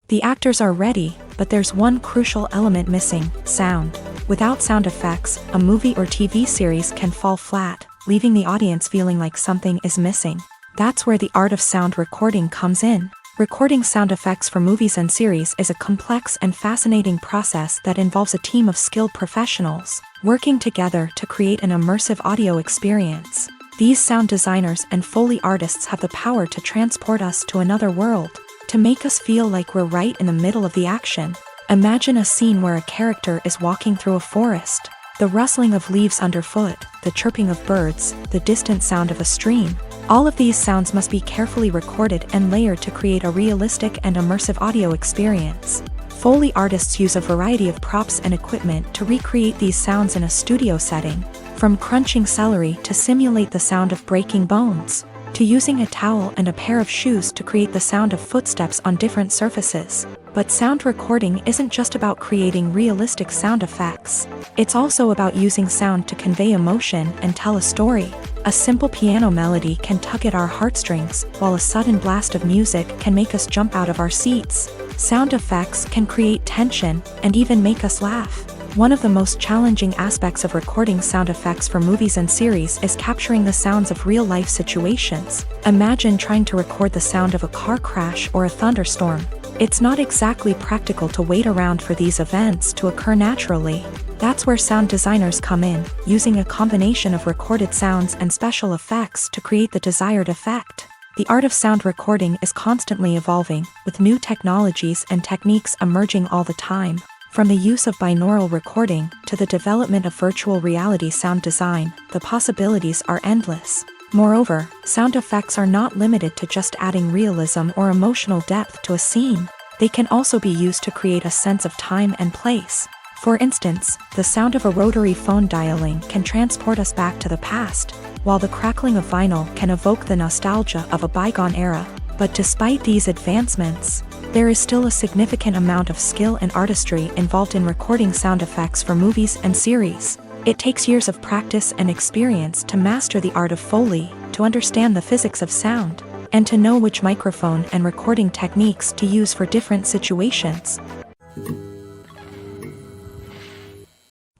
The actors are ready, but there's one crucial element missing: sound. Without sound effects, a movie or TV series can fall flat, leaving the audience feeling like something is missing. That's where the art of sound recording comes in. Recording sound effects for movies and series is a complex and fascinating process that involves a team of skilled professionals working together to create an immersive audio experience. These sound designers and Foley artists have the power to transport us to another world, to make us feel like we're right in the middle of the action. Imagine a scene where a character is walking through a forest. The rustling of leaves underfoot, the chirping of birds, the distant sound of a stream. All of these sounds must be carefully recorded and layered to create a realistic and immersive audio experience. Foley artists use a variety of props and equipment to recreate these sounds in a studio setting, from crunching celery to simulate the sound of breaking bones, to using a towel and a pair of shoes to create the sound of footsteps on different surfaces. But sound recording isn't just about creating realistic sound effects. It's also about using sound to convey emotion and tell a story. A simple piano melody can tug at our heartstrings, while a sudden blast of music can make us jump out of our seats. Sound effects can create tension and even make us laugh. One of the most challenging aspects of recording sound effects for movies and series is capturing the sounds of real-life situations. Imagine trying to record the sound of a car crash or a thunderstorm. It's not exactly practical to wait around for these events to occur naturally. That's where sound designers come in, using a combination of recorded sounds and special effects to create the desired effect. The art of sound recording is constantly evolving, with new technologies and techniques emerging all the time. From the use of binaural recording to the development of virtual reality sound design, the possibilities are endless. Moreover, sound effects are not limited to just adding realism or emotional depth to a scene. They can also be used to create a sense of time and place. For instance, the sound of a rotary phone dialing can transport us back to the past, while the crackling of vinyl can evoke the nostalgia of a bygone era. But despite these advancements, there is still a significant amount of skill and artistry involved in recording sound effects for movies and series. It takes years of practice and experience to master the art of Foley, to understand the physics of sound, and to know which microphone and recording techniques to use for different situations.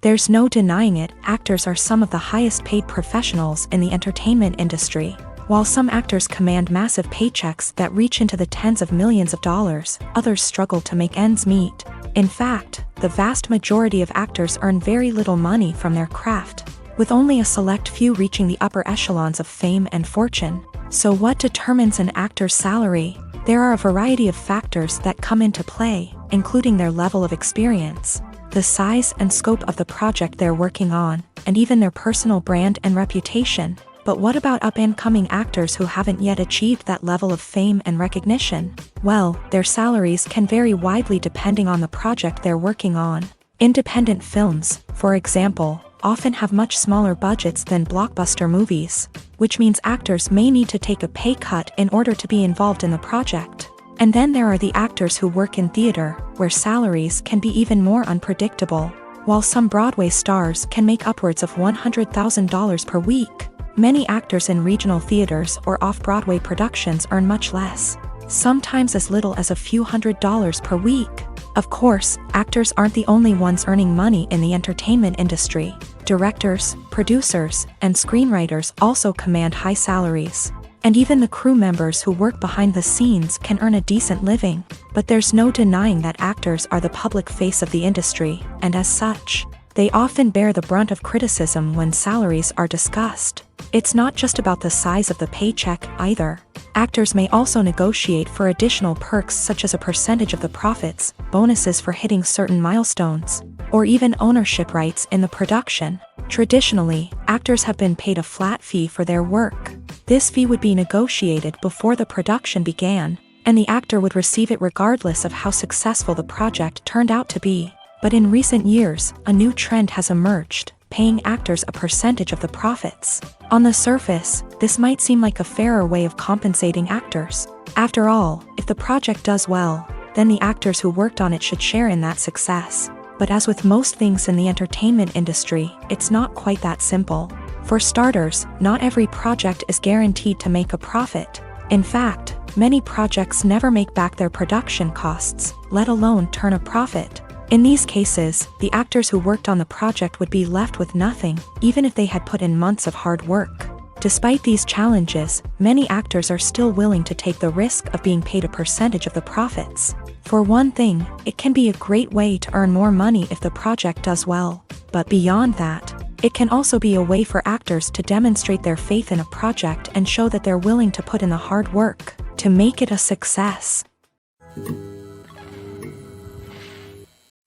There's no denying it, actors are some of the highest paid professionals in the entertainment industry. While some actors command massive paychecks that reach into the tens of millions of dollars, others struggle to make ends meet. In fact, the vast majority of actors earn very little money from their craft, with only a select few reaching the upper echelons of fame and fortune. So what determines an actor's salary? There are a variety of factors that come into play, including their level of experience, the size and scope of the project they're working on, and even their personal brand and reputation. But what about up-and-coming actors who haven't yet achieved that level of fame and recognition? Well, their salaries can vary widely depending on the project they're working on. Independent films, for example, often have much smaller budgets than blockbuster movies, which means actors may need to take a pay cut in order to be involved in the project. And then there are the actors who work in theater, where salaries can be even more unpredictable. While some Broadway stars can make upwards of $100,000 per week, Many actors in regional theaters or off-Broadway productions earn much less, sometimes as little as a few $100s per week. Of course, actors aren't the only ones earning money in the entertainment industry. Directors, producers, and screenwriters also command high salaries. And even the crew members who work behind the scenes can earn a decent living. But there's no denying that actors are the public face of the industry, and as such, they often bear the brunt of criticism when salaries are discussed. It's not just about the size of the paycheck, either. Actors may also negotiate for additional perks such as a percentage of the profits, bonuses for hitting certain milestones, or even ownership rights in the production. Traditionally, actors have been paid a flat fee for their work. This fee would be negotiated before the production began, and the actor would receive it regardless of how successful the project turned out to be. But in recent years, a new trend has emerged, paying actors a percentage of the profits. On the surface, this might seem like a fairer way of compensating actors. After all, if the project does well, then the actors who worked on it should share in that success. But as with most things in the entertainment industry, it's not quite that simple. For starters, not every project is guaranteed to make a profit. In fact, many projects never make back their production costs, let alone turn a profit. In these cases, the actors who worked on the project would be left with nothing, even if they had put in months of hard work. Despite these challenges, many actors are still willing to take the risk of being paid a percentage of the profits. For one thing, it can be a great way to earn more money if the project does well. But beyond that, it can also be a way for actors to demonstrate their faith in a project and show that they're willing to put in the hard work to make it a success.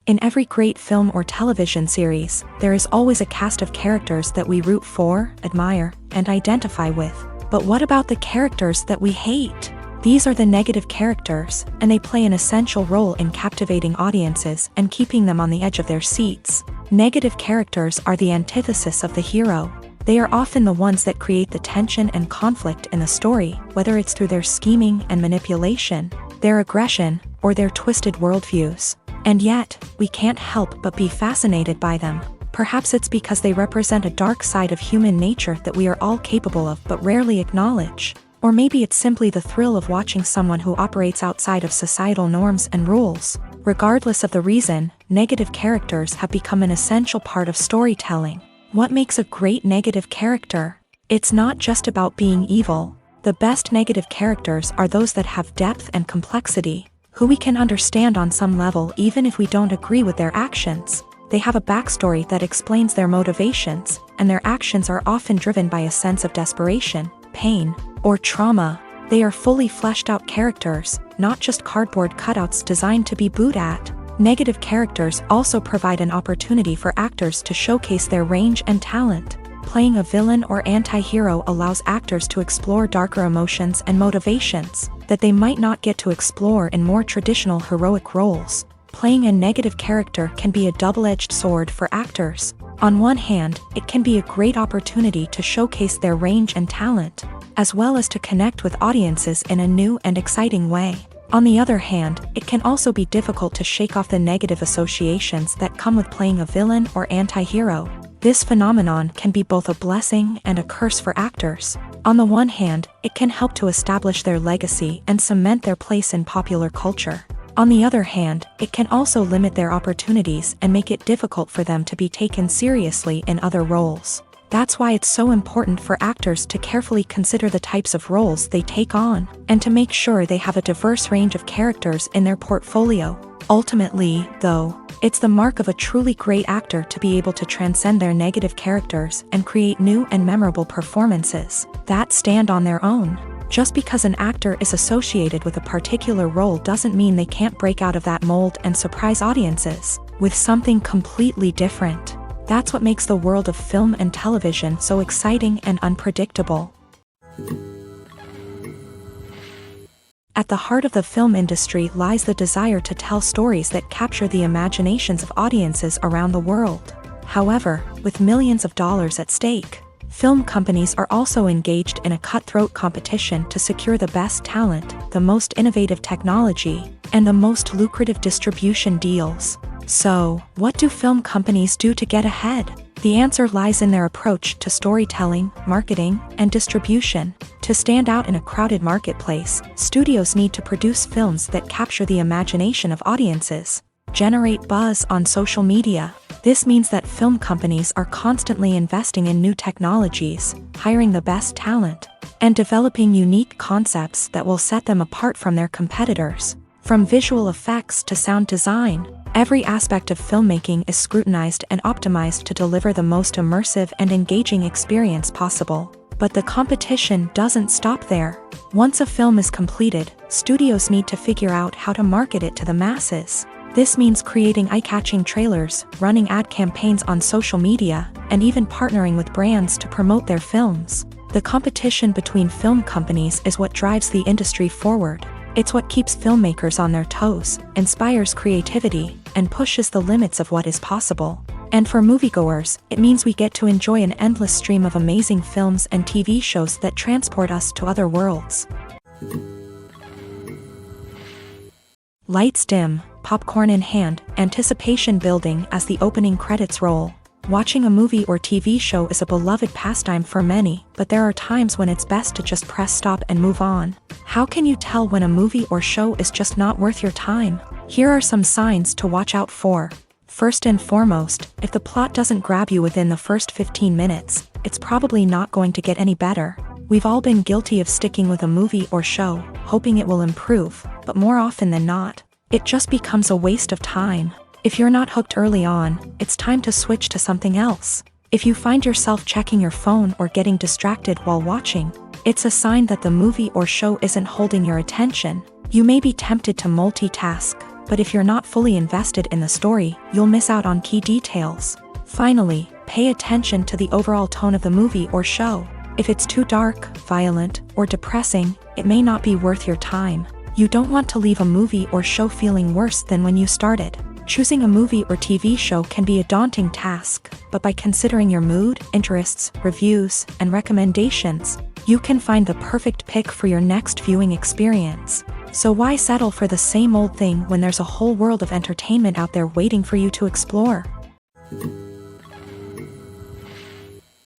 In every great film or television series, there is always a cast of characters that we root for, admire, and identify with. But what about the characters that we hate? These are the negative characters, and they play an essential role in captivating audiences and keeping them on the edge of their seats. Negative characters are the antithesis of the hero. They are often the ones that create the tension and conflict in the story, whether it's through their scheming and manipulation, their aggression, or their twisted worldviews. And yet, we can't help but be fascinated by them. Perhaps it's because they represent a dark side of human nature that we are all capable of but rarely acknowledge. Or maybe it's simply the thrill of watching someone who operates outside of societal norms and rules. Regardless of the reason, negative characters have become an essential part of storytelling. What makes a great negative character? It's not just about being evil. The best negative characters are those that have depth and complexity, who we can understand on some level even if we don't agree with their actions. They have a backstory that explains their motivations, and their actions are often driven by a sense of desperation, pain, or trauma. They are fully fleshed out characters, not just cardboard cutouts designed to be booed at. Negative characters also provide an opportunity for actors to showcase their range and talent. Playing a villain or anti-hero allows actors to explore darker emotions and motivations that they might not get to explore in more traditional heroic roles. Playing a negative character can be a double-edged sword for actors. On one hand, it can be a great opportunity to showcase their range and talent, as well as to connect with audiences in a new and exciting way. On the other hand, it can also be difficult to shake off the negative associations that come with playing a villain or anti-hero. This phenomenon can be both a blessing and a curse for actors. On the one hand, it can help to establish their legacy and cement their place in popular culture. On the other hand, it can also limit their opportunities and make it difficult for them to be taken seriously in other roles. That's why it's so important for actors to carefully consider the types of roles they take on, and to make sure they have a diverse range of characters in their portfolio. Ultimately, though, it's the mark of a truly great actor to be able to transcend their negative characters and create new and memorable performances that stand on their own. Just because an actor is associated with a particular role doesn't mean they can't break out of that mold and surprise audiences with something completely different. That's what makes the world of film and television so exciting and unpredictable. At the heart of the film industry lies the desire to tell stories that capture the imaginations of audiences around the world. However, with millions of dollars at stake, film companies are also engaged in a cutthroat competition to secure the best talent, the most innovative technology, and the most lucrative distribution deals. So, what do film companies do to get ahead? The answer lies in their approach to storytelling, marketing, and distribution. To stand out in a crowded marketplace, studios need to produce films that capture the imagination of audiences, generate buzz on social media. This means that film companies are constantly investing in new technologies, hiring the best talent, and developing unique concepts that will set them apart from their competitors. From visual effects to sound design, every aspect of filmmaking is scrutinized and optimized to deliver the most immersive and engaging experience possible. But the competition doesn't stop there. Once a film is completed, studios need to figure out how to market it to the masses. This means creating eye-catching trailers, running ad campaigns on social media, and even partnering with brands to promote their films. The competition between film companies is what drives the industry forward. It's what keeps filmmakers on their toes, inspires creativity, and pushes the limits of what is possible. And for moviegoers, it means we get to enjoy an endless stream of amazing films and TV shows that transport us to other worlds. Lights dim, popcorn in hand, anticipation building as the opening credits roll. Watching a movie or TV show is a beloved pastime for many, but there are times when it's best to just press stop and move on. How can you tell when a movie or show is just not worth your time? Here are some signs to watch out for. First and foremost, if the plot doesn't grab you within the first 15 minutes, it's probably not going to get any better. We've all been guilty of sticking with a movie or show, hoping it will improve, but more often than not, it just becomes a waste of time. If you're not hooked early on, it's time to switch to something else. If you find yourself checking your phone or getting distracted while watching, it's a sign that the movie or show isn't holding your attention. You may be tempted to multitask, but if you're not fully invested in the story, you'll miss out on key details. Finally, pay attention to the overall tone of the movie or show. If it's too dark, violent, or depressing, it may not be worth your time. You don't want to leave a movie or show feeling worse than when you started. Choosing a movie or TV show can be a daunting task, but by considering your mood, interests, reviews, and recommendations, you can find the perfect pick for your next viewing experience. So why settle for the same old thing when there's a whole world of entertainment out there waiting for you to explore?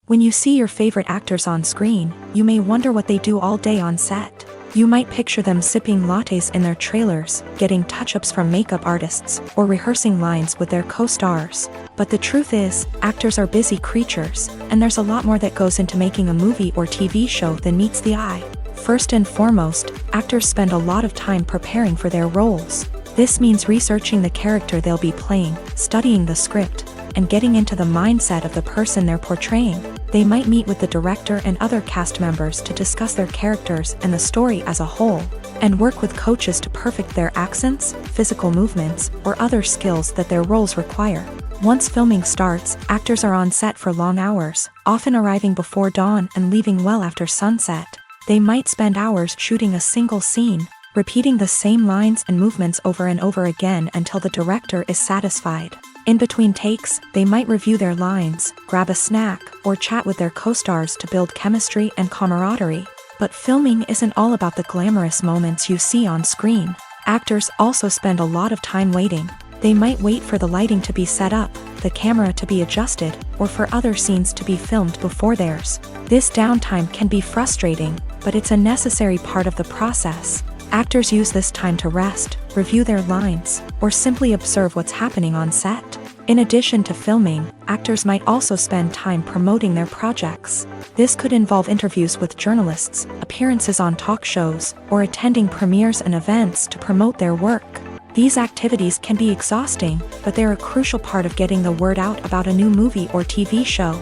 When you see your favorite actors on screen, you may wonder what they do all day on set. You might picture them sipping lattes in their trailers, getting touch-ups from makeup artists, or rehearsing lines with their co-stars. But the truth is, actors are busy creatures, and there's a lot more that goes into making a movie or TV show than meets the eye. First and foremost, actors spend a lot of time preparing for their roles. This means researching the character they'll be playing, studying the script, and getting into the mindset of the person they're portraying. They might meet with the director and other cast members to discuss their characters and the story as a whole, and work with coaches to perfect their accents, physical movements, or other skills that their roles require. Once filming starts, actors are on set for long hours, often arriving before dawn and leaving well after sunset. They might spend hours shooting a single scene, repeating the same lines and movements over and over again until the director is satisfied. In between takes, they might review their lines, grab a snack, or chat with their co-stars to build chemistry and camaraderie. But filming isn't all about the glamorous moments you see on screen. Actors also spend a lot of time waiting. They might wait for the lighting to be set up, the camera to be adjusted, or for other scenes to be filmed before theirs. This downtime can be frustrating, but it's a necessary part of the process. Actors use this time to rest, review their lines, or simply observe what's happening on set. In addition to filming, actors might also spend time promoting their projects. This could involve interviews with journalists, appearances on talk shows, or attending premieres and events to promote their work. These activities can be exhausting, but they're a crucial part of getting the word out about a new movie or TV show.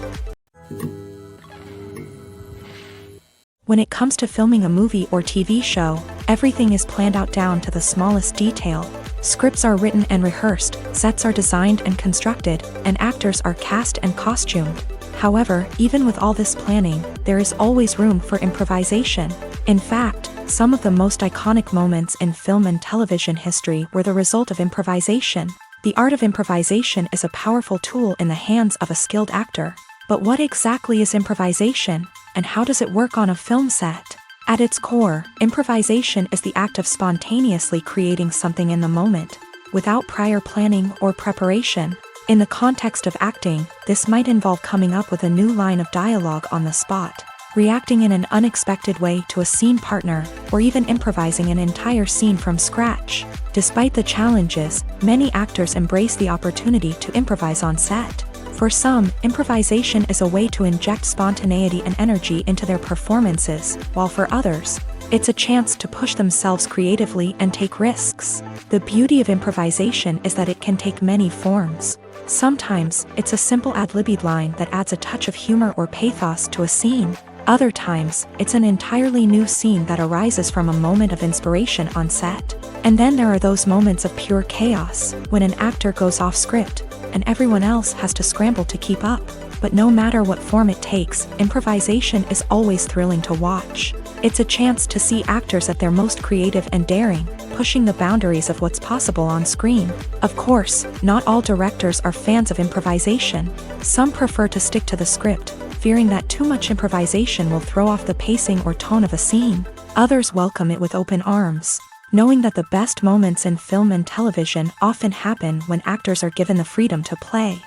When it comes to filming a movie or TV show, everything is planned out down to the smallest detail. Scripts are written and rehearsed, sets are designed and constructed, and actors are cast and costumed. However, even with all this planning, there is always room for improvisation. In fact, some of the most iconic moments in film and television history were the result of improvisation. The art of improvisation is a powerful tool in the hands of a skilled actor. But what exactly is improvisation, and how does it work on a film set? At its core, improvisation is the act of spontaneously creating something in the moment. without prior planning or preparation. In the context of acting, this might involve coming up with a new line of dialogue on the spot, reacting in an unexpected way to a scene partner, or even improvising an entire scene from scratch. Despite the challenges, many actors embrace the opportunity to improvise on set. For some, improvisation is a way to inject spontaneity and energy into their performances, while for others, it's a chance to push themselves creatively and take risks. The beauty of improvisation is that it can take many forms. Sometimes, it's a simple ad-libbed line that adds a touch of humor or pathos to a scene. Other times, it's an entirely new scene that arises from a moment of inspiration on set. And then there are those moments of pure chaos, when an actor goes off script, and everyone else has to scramble to keep up. But no matter what form it takes, improvisation is always thrilling to watch. It's a chance to see actors at their most creative and daring, pushing the boundaries of what's possible on screen. Of course, not all directors are fans of improvisation. Some prefer to stick to the script, fearing that too much improvisation will throw off the pacing or tone of a scene. Others welcome it with open arms, knowing that the best moments in film and television often happen when actors are given the freedom to play.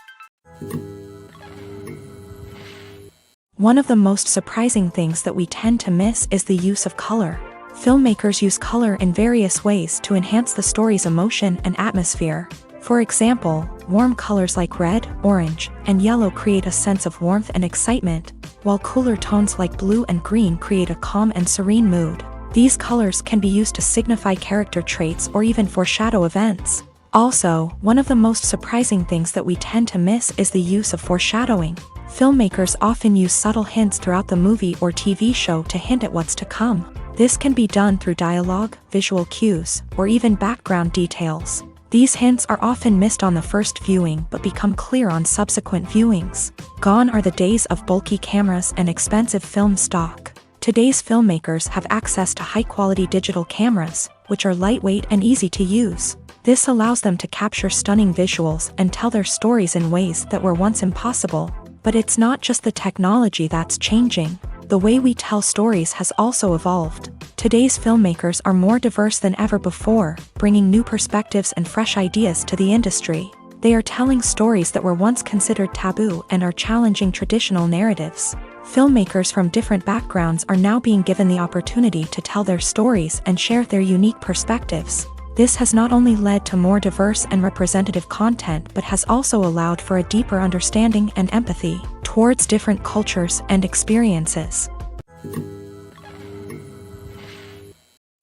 One of the most surprising things that we tend to miss is the use of color. Filmmakers use color in various ways to enhance the story's emotion and atmosphere. For example, warm colors like red, orange, and yellow create a sense of warmth and excitement, while cooler tones like blue and green create a calm and serene mood. These colors can be used to signify character traits or even foreshadow events. Also, one of the most surprising things that we tend to miss is the use of foreshadowing. Filmmakers often use subtle hints throughout the movie or TV show to hint at what's to come. This can be done through dialogue, visual cues, or even background details. These hints are often missed on the first viewing but become clear on subsequent viewings. Gone are the days of bulky cameras and expensive film stock. Today's filmmakers have access to high-quality digital cameras, which are lightweight and easy to use. This allows them to capture stunning visuals and tell their stories in ways that were once impossible. But it's not just the technology that's changing. The way we tell stories has also evolved. Today's filmmakers are more diverse than ever before, bringing new perspectives and fresh ideas to the industry. They are telling stories that were once considered taboo and are challenging traditional narratives. Filmmakers from different backgrounds are now being given the opportunity to tell their stories and share their unique perspectives. This has not only led to more diverse and representative content but has also allowed for a deeper understanding and empathy towards different cultures and experiences.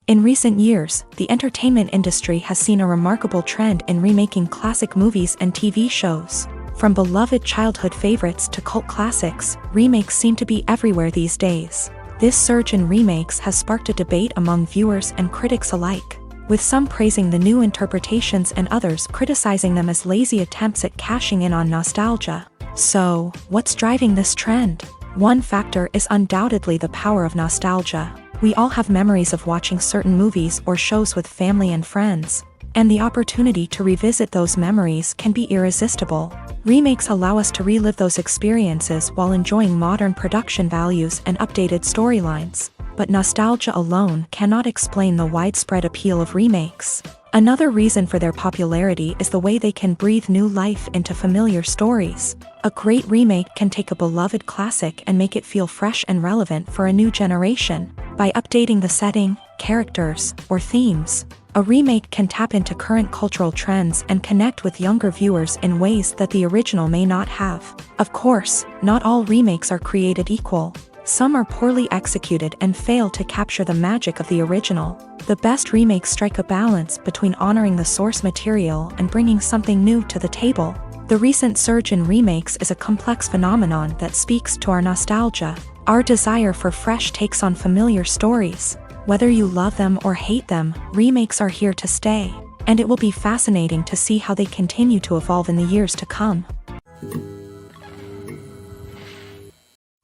In recent years, the entertainment industry has seen a remarkable trend in remaking classic movies and TV shows. From beloved childhood favorites to cult classics, remakes seem to be everywhere these days. This surge in remakes has sparked a debate among viewers and critics alike, with some praising the new interpretations and others criticizing them as lazy attempts at cashing in on nostalgia. So, what's driving this trend? One factor is undoubtedly the power of nostalgia. We all have memories of watching certain movies or shows with family and friends, and the opportunity to revisit those memories can be irresistible. Remakes allow us to relive those experiences while enjoying modern production values and updated storylines. But nostalgia alone cannot explain the widespread appeal of remakes. Another reason for their popularity is the way they can breathe new life into familiar stories. A great remake can take a beloved classic and make it feel fresh and relevant for a new generation. By updating the setting, characters, or themes, a remake can tap into current cultural trends and connect with younger viewers in ways that the original may not have. Of course, not all remakes are created equal. Some are poorly executed and fail to capture the magic of the original. The best remakes strike a balance between honoring the source material and bringing something new to the table. The recent surge in remakes is a complex phenomenon that speaks to our nostalgia, our desire for fresh takes on familiar stories. Whether you love them or hate them, remakes are here to stay, and it will be fascinating to see how they continue to evolve in the years to come.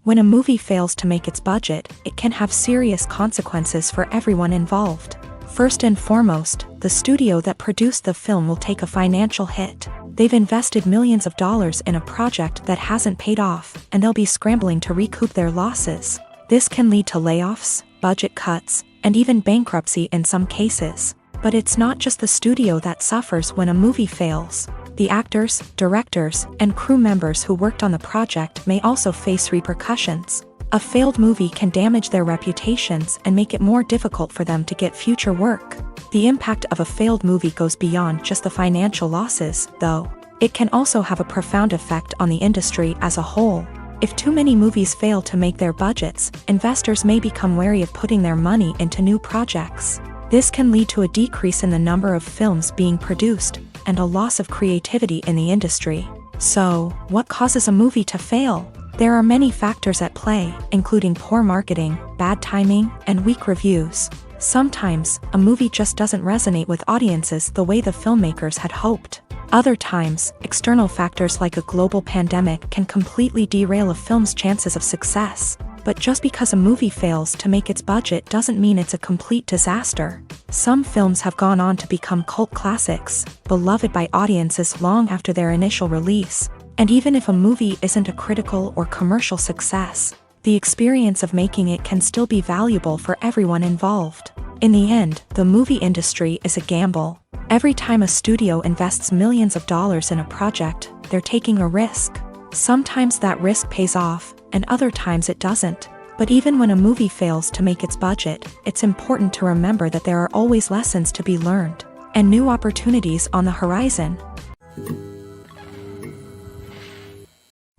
When a movie fails to make its budget, it can have serious consequences for everyone involved. First and foremost, the studio that produced the film will take a financial hit. They've invested millions of dollars in a project that hasn't paid off, and they'll be scrambling to recoup their losses. This can lead to layoffs, budget cuts, and even bankruptcy in some cases. But it's not just the studio that suffers when a movie fails. The actors, directors, and crew members who worked on the project may also face repercussions. A failed movie can damage their reputations and make it more difficult for them to get future work. The impact of a failed movie goes beyond just the financial losses, though. It can also have a profound effect on the industry as a whole. If too many movies fail to make their budgets, investors may become wary of putting their money into new projects. This can lead to a decrease in the number of films being produced, and a loss of creativity in the industry. So, what causes a movie to fail? There are many factors at play, including poor marketing, bad timing, and weak reviews. Sometimes, a movie just doesn't resonate with audiences the way the filmmakers had hoped. Other times, external factors like a global pandemic can completely derail a film's chances of success. But just because a movie fails to make its budget doesn't mean it's a complete disaster. Some films have gone on to become cult classics, beloved by audiences long after their initial release. And even if a movie isn't a critical or commercial success, the experience of making it can still be valuable for everyone involved. In the end, the movie industry is a gamble. Every time a studio invests millions of dollars in a project, they're taking a risk. Sometimes that risk pays off, and other times it doesn't. But even when a movie fails to make its budget, it's important to remember that there are always lessons to be learned, and new opportunities on the horizon.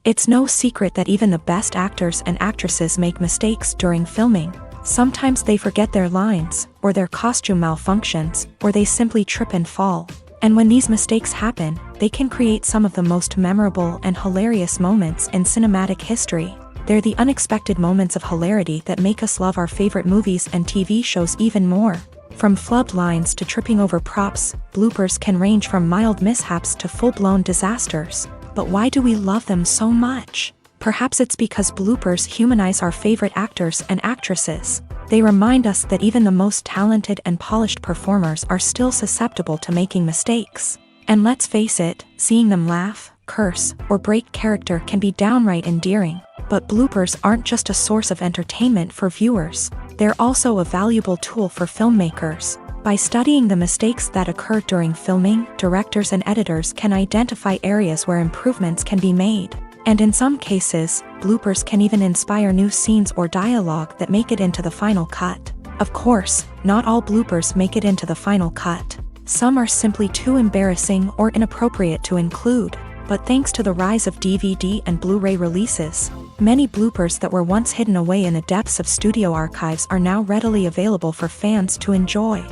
It's no secret that even the best actors and actresses make mistakes during filming. Sometimes they forget their lines, or their costume malfunctions, or they simply trip and fall. And when these mistakes happen, they can create some of the most memorable and hilarious moments in cinematic history. They're the unexpected moments of hilarity that make us love our favorite movies and TV shows even more. From flubbed lines to tripping over props, bloopers can range from mild mishaps to full-blown disasters. But why do we love them so much? Perhaps it's because bloopers humanize our favorite actors and actresses. They remind us that even the most talented and polished performers are still susceptible to making mistakes. And let's face it, seeing them laugh, curse, or break character can be downright endearing. But bloopers aren't just a source of entertainment for viewers. They're also a valuable tool for filmmakers. By studying the mistakes that occur during filming, directors and editors can identify areas where improvements can be made. And in some cases, bloopers can even inspire new scenes or dialogue that make it into the final cut. Of course, not all bloopers make it into the final cut. Some are simply too embarrassing or inappropriate to include. But thanks to the rise of DVD and Blu-ray releases, many bloopers that were once hidden away in the depths of studio archives are now readily available for fans to enjoy.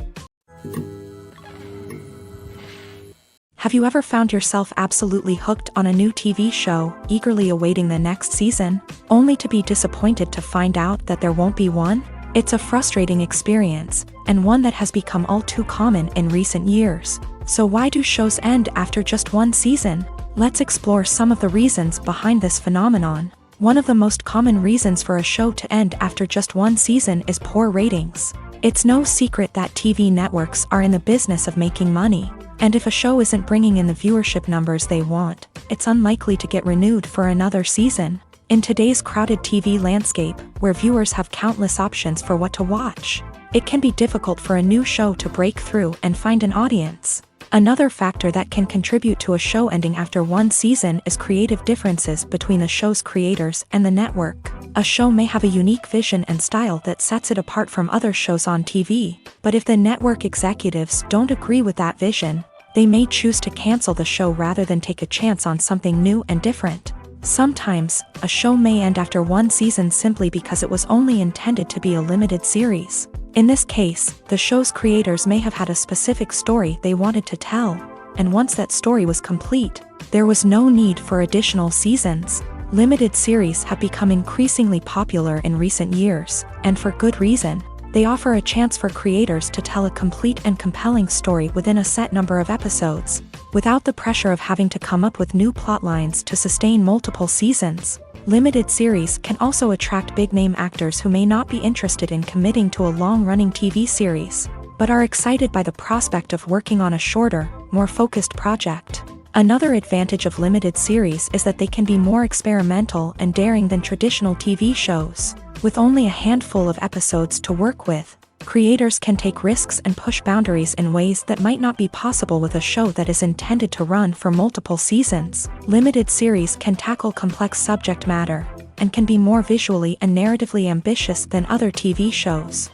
Have you ever found yourself absolutely hooked on a new TV show, eagerly awaiting the next season, only to be disappointed to find out that there won't be one? It's a frustrating experience, and one that has become all too common in recent years. So why do shows end after just one season? Let's explore some of the reasons behind this phenomenon. One of the most common reasons for a show to end after just one season is poor ratings. It's no secret that TV networks are in the business of making money. And if a show isn't bringing in the viewership numbers they want, it's unlikely to get renewed for another season. In today's crowded TV landscape, where viewers have countless options for what to watch, it can be difficult for a new show to break through and find an audience. Another factor that can contribute to a show ending after one season is creative differences between the show's creators and the network. A show may have a unique vision and style that sets it apart from other shows on TV, but if the network executives don't agree with that vision, they may choose to cancel the show rather than take a chance on something new and different. Sometimes, a show may end after one season simply because it was only intended to be a limited series. In this case, the show's creators may have had a specific story they wanted to tell, and once that story was complete, there was no need for additional seasons. Limited series have become increasingly popular in recent years, and for good reason. They offer a chance for creators to tell a complete and compelling story within a set number of episodes, without the pressure of having to come up with new plot lines to sustain multiple seasons. Limited series can also attract big-name actors who may not be interested in committing to a long-running TV series, but are excited by the prospect of working on a shorter, more focused project. Another advantage of limited series is that they can be more experimental and daring than traditional TV shows. With only a handful of episodes to work with, Creators can take risks and push boundaries in ways that might not be possible with a show that is intended to run for multiple seasons. Limited series can tackle complex subject matter and can be more visually and narratively ambitious than other TV shows.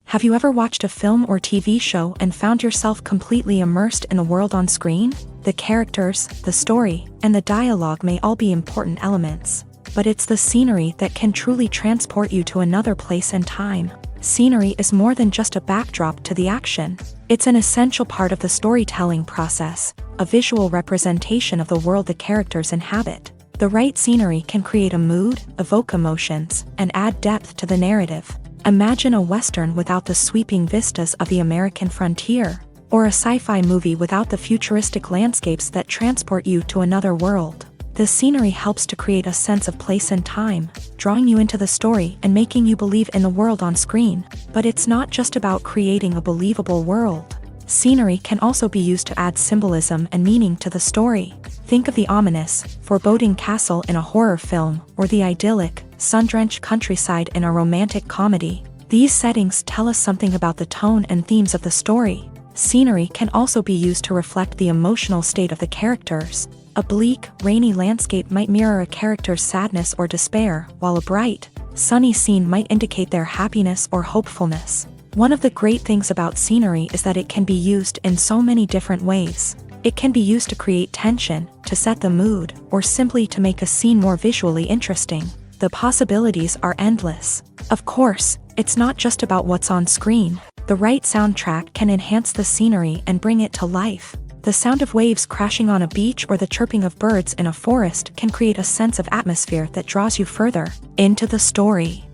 Have you ever watched a film or TV show and found yourself completely immersed in the world on screen? The characters, the story, and the dialogue may all be important elements, but it's the scenery that can truly transport you to another place and time. Scenery is more than just a backdrop to the action. It's an essential part of the storytelling process, a visual representation of the world the characters inhabit. The right scenery can create a mood, evoke emotions, and add depth to the narrative. Imagine a Western without the sweeping vistas of the American frontier, or a sci-fi movie without the futuristic landscapes that transport you to another world. The scenery helps to create a sense of place and time, drawing you into the story and making you believe in the world on screen. But it's not just about creating a believable world. Scenery can also be used to add symbolism and meaning to the story. Think of the ominous, foreboding castle in a horror film, or the idyllic, sun-drenched countryside in a romantic comedy. These settings tell us something about the tone and themes of the story. Scenery can also be used to reflect the emotional state of the characters. A bleak, rainy landscape might mirror a character's sadness or despair, while a bright, sunny scene might indicate their happiness or hopefulness. One of the great things about scenery is that it can be used in so many different ways. It can be used to create tension, to set the mood, or simply to make a scene more visually interesting. The possibilities are endless. Of course, it's not just about what's on screen. The right soundtrack can enhance the scenery and bring it to life. The sound of waves crashing on a beach or the chirping of birds in a forest can create a sense of atmosphere that draws you further into the story.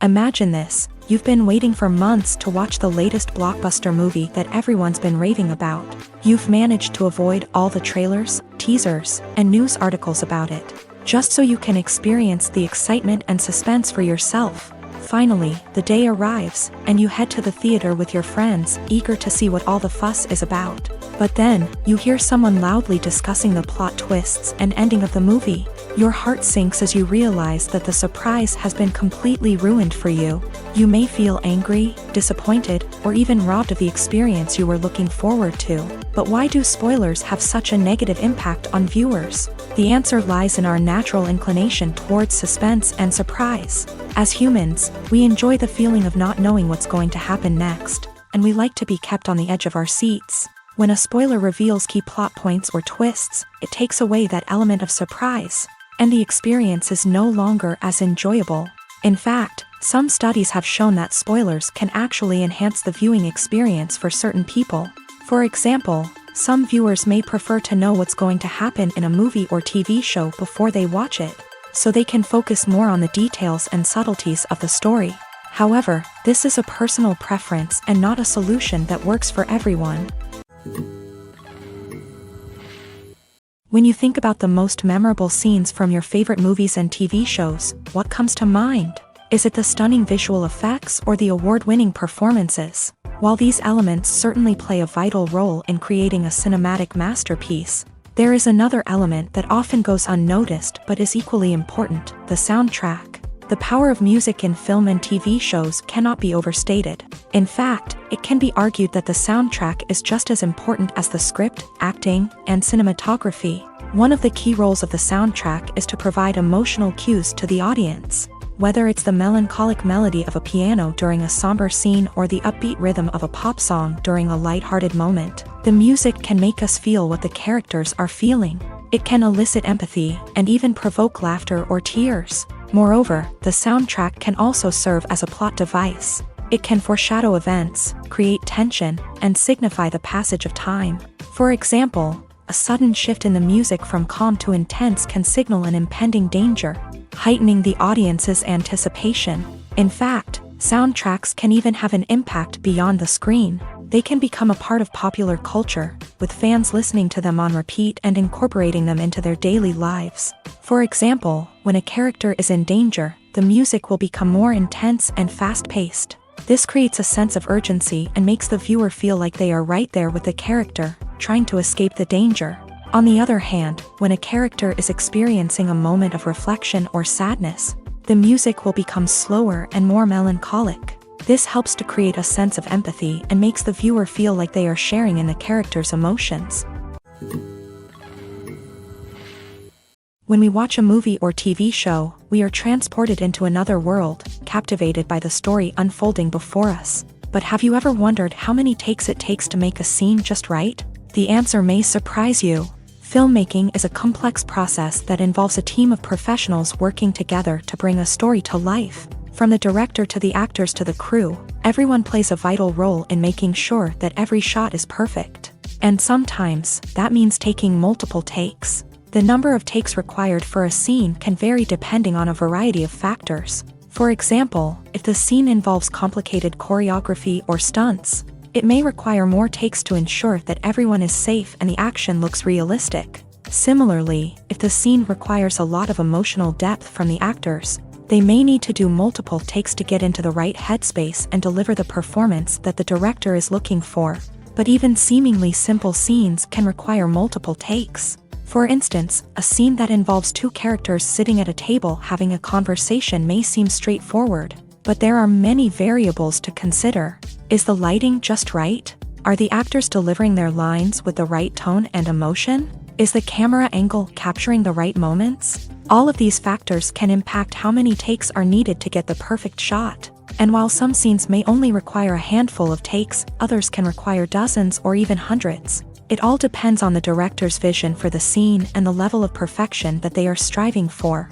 Imagine this: you've been waiting for months to watch the latest blockbuster movie that everyone's been raving about. You've managed to avoid all the trailers, teasers, and news articles about it, just so you can experience the excitement and suspense for yourself. Finally, the day arrives, and you head to the theater with your friends, eager to see what all the fuss is about. But then, you hear someone loudly discussing the plot twists and ending of the movie. Your heart sinks as you realize that the surprise has been completely ruined for you. You may feel angry, disappointed, or even robbed of the experience you were looking forward to. But why do spoilers have such a negative impact on viewers? The answer lies in our natural inclination towards suspense and surprise. As humans, we enjoy the feeling of not knowing what's going to happen next, and we like to be kept on the edge of our seats. When a spoiler reveals key plot points or twists, it takes away that element of surprise, and the experience is no longer as enjoyable. In fact, some studies have shown that spoilers can actually enhance the viewing experience for certain people. For example, some viewers may prefer to know what's going to happen in a movie or TV show before they watch it, so they can focus more on the details and subtleties of the story. However, this is a personal preference and not a solution that works for everyone. When you think about the most memorable scenes from your favorite movies and TV shows, what comes to mind? Is it the stunning visual effects or the award-winning performances? While these elements certainly play a vital role in creating a cinematic masterpiece, there is another element that often goes unnoticed but is equally important: the soundtrack. The power of music in film and TV shows cannot be overstated. In fact, it can be argued that the soundtrack is just as important as the script, acting, and cinematography. One of the key roles of the soundtrack is to provide emotional cues to the audience. Whether it's the melancholic melody of a piano during a somber scene or the upbeat rhythm of a pop song during a lighthearted moment, the music can make us feel what the characters are feeling. It can elicit empathy and even provoke laughter or tears. Moreover, the soundtrack can also serve as a plot device. It can foreshadow events, create tension, and signify the passage of time. For example, a sudden shift in the music from calm to intense can signal an impending danger, heightening the audience's anticipation. In fact, soundtracks can even have an impact beyond the screen. They can become a part of popular culture, with fans listening to them on repeat and incorporating them into their daily lives. For example, when a character is in danger, the music will become more intense and fast-paced. This creates a sense of urgency and makes the viewer feel like they are right there with the character, trying to escape the danger. On the other hand, when a character is experiencing a moment of reflection or sadness, the music will become slower and more melancholic. This helps to create a sense of empathy and makes the viewer feel like they are sharing in the character's emotions. When we watch a movie or TV show, we are transported into another world, captivated by the story unfolding before us. But have you ever wondered how many takes it takes to make a scene just right? The answer may surprise you. Filmmaking is a complex process that involves a team of professionals working together to bring a story to life. From the director to the actors to the crew, everyone plays a vital role in making sure that every shot is perfect. And sometimes, that means taking multiple takes. The number of takes required for a scene can vary depending on a variety of factors. For example, if the scene involves complicated choreography or stunts, it may require more takes to ensure that everyone is safe and the action looks realistic. Similarly, if the scene requires a lot of emotional depth from the actors, they may need to do multiple takes to get into the right headspace and deliver the performance that the director is looking for. But even seemingly simple scenes can require multiple takes. For instance, a scene that involves two characters sitting at a table having a conversation may seem straightforward, but there are many variables to consider. Is the lighting just right? Are the actors delivering their lines with the right tone and emotion? Is the camera angle capturing the right moments? All of these factors can impact how many takes are needed to get the perfect shot. And while some scenes may only require a handful of takes, others can require dozens or even hundreds. It all depends on the director's vision for the scene and the level of perfection that they are striving for.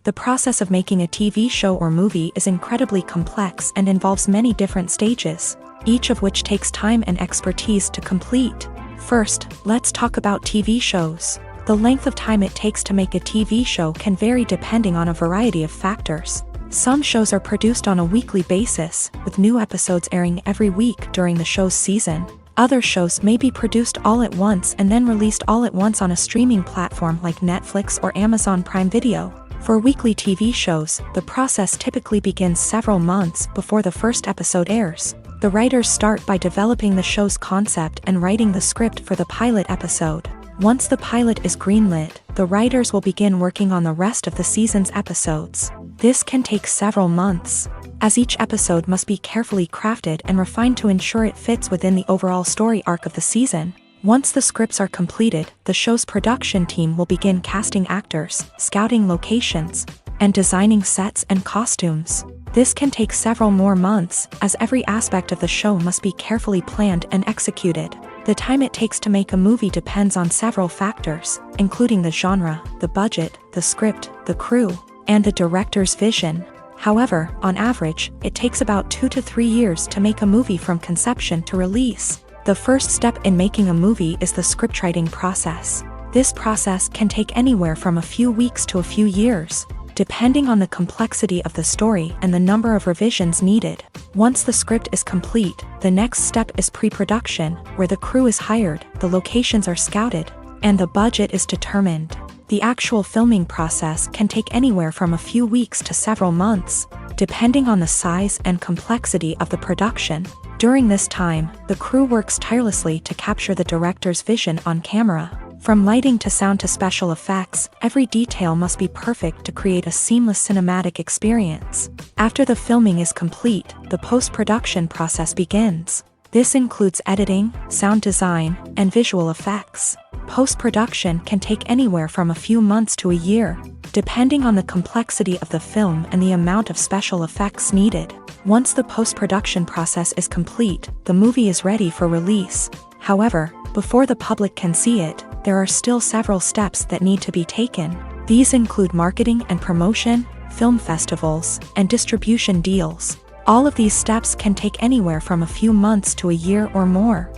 The process of making a TV show or movie is incredibly complex and involves many different stages, each of which takes time and expertise to complete. First, let's talk about TV shows. The length of time it takes to make a TV show can vary depending on a variety of factors. Some shows are produced on a weekly basis, with new episodes airing every week during the show's season. Other shows may be produced all at once and then released all at once on a streaming platform like Netflix or Amazon Prime Video. For weekly TV shows, the process typically begins several months before the first episode airs. The writers start by developing the show's concept and writing the script for the pilot episode. Once the pilot is greenlit, the writers will begin working on the rest of the season's episodes. This can take several months, as each episode must be carefully crafted and refined to ensure it fits within the overall story arc of the season. Once the scripts are completed, the show's production team will begin casting actors, scouting locations, and designing sets and costumes. This can take several more months, as every aspect of the show must be carefully planned and executed. The time it takes to make a movie depends on several factors, including the genre, the budget, the script, the crew, and the director's vision. However, on average, it takes about 2 to 3 years to make a movie from conception to release. The first step in making a movie is the scriptwriting process. This process can take anywhere from a few weeks to a few years, depending on the complexity of the story and the number of revisions needed. Once the script is complete, the next step is pre-production, where the crew is hired, the locations are scouted, and the budget is determined. The actual filming process can take anywhere from a few weeks to several months, depending on the size and complexity of the production. During this time, the crew works tirelessly to capture the director's vision on camera. From lighting to sound to special effects, every detail must be perfect to create a seamless cinematic experience. After the filming is complete, the post-production process begins. This includes editing, sound design, and visual effects. Post-production can take anywhere from a few months to a year, depending on the complexity of the film and the amount of special effects needed. Once the post-production process is complete, the movie is ready for release. However, before the public can see it, there are still several steps that need to be taken. These include marketing and promotion, film festivals, and distribution deals. All of these steps can take anywhere from a few months to a year or more.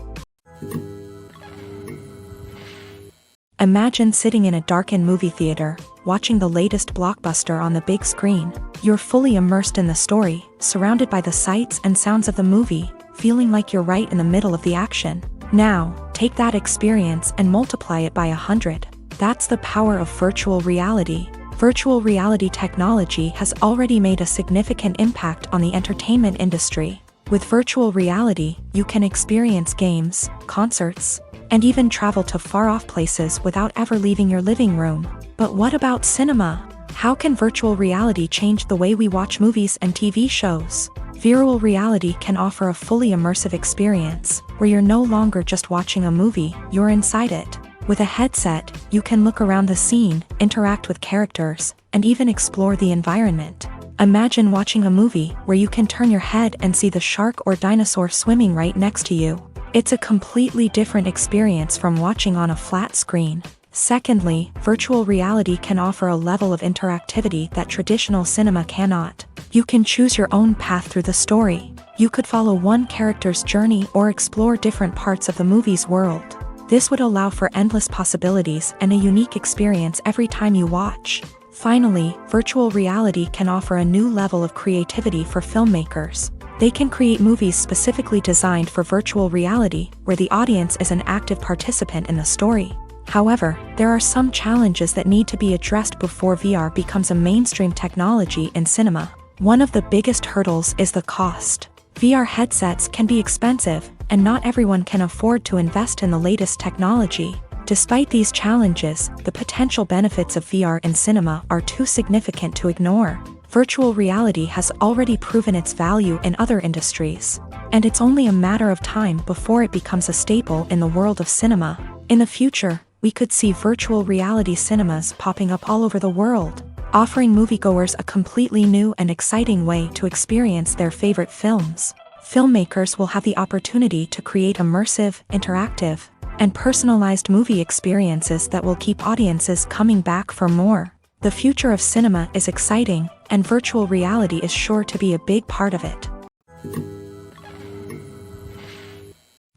Imagine sitting in a darkened movie theater, watching the latest blockbuster on the big screen. You're fully immersed in the story, surrounded by the sights and sounds of the movie, feeling like you're right in the middle of the action. Now, take that experience and multiply it by 100. That's the power of virtual reality. Virtual reality technology has already made a significant impact on the entertainment industry. With virtual reality, you can experience games, concerts, and even travel to far-off places without ever leaving your living room. But what about cinema? How can virtual reality change the way we watch movies and TV shows? Virtual reality can offer a fully immersive experience, where you're no longer just watching a movie, you're inside it. With a headset, you can look around the scene, interact with characters, and even explore the environment. Imagine watching a movie where you can turn your head and see the shark or dinosaur swimming right next to you. It's a completely different experience from watching on a flat screen. Secondly, virtual reality can offer a level of interactivity that traditional cinema cannot. You can choose your own path through the story. You could follow one character's journey or explore different parts of the movie's world. This would allow for endless possibilities and a unique experience every time you watch. Finally, virtual reality can offer a new level of creativity for filmmakers. They can create movies specifically designed for virtual reality, where the audience is an active participant in the story. However, there are some challenges that need to be addressed before VR becomes a mainstream technology in cinema. One of the biggest hurdles is the cost. VR headsets can be expensive, and not everyone can afford to invest in the latest technology. Despite these challenges, the potential benefits of VR in cinema are too significant to ignore. Virtual reality has already proven its value in other industries, and it's only a matter of time before it becomes a staple in the world of cinema. In the future, we could see virtual reality cinemas popping up all over the world, offering moviegoers a completely new and exciting way to experience their favorite films. Filmmakers will have the opportunity to create immersive, interactive, and personalized movie experiences that will keep audiences coming back for more. The future of cinema is exciting, and virtual reality is sure to be a big part of it.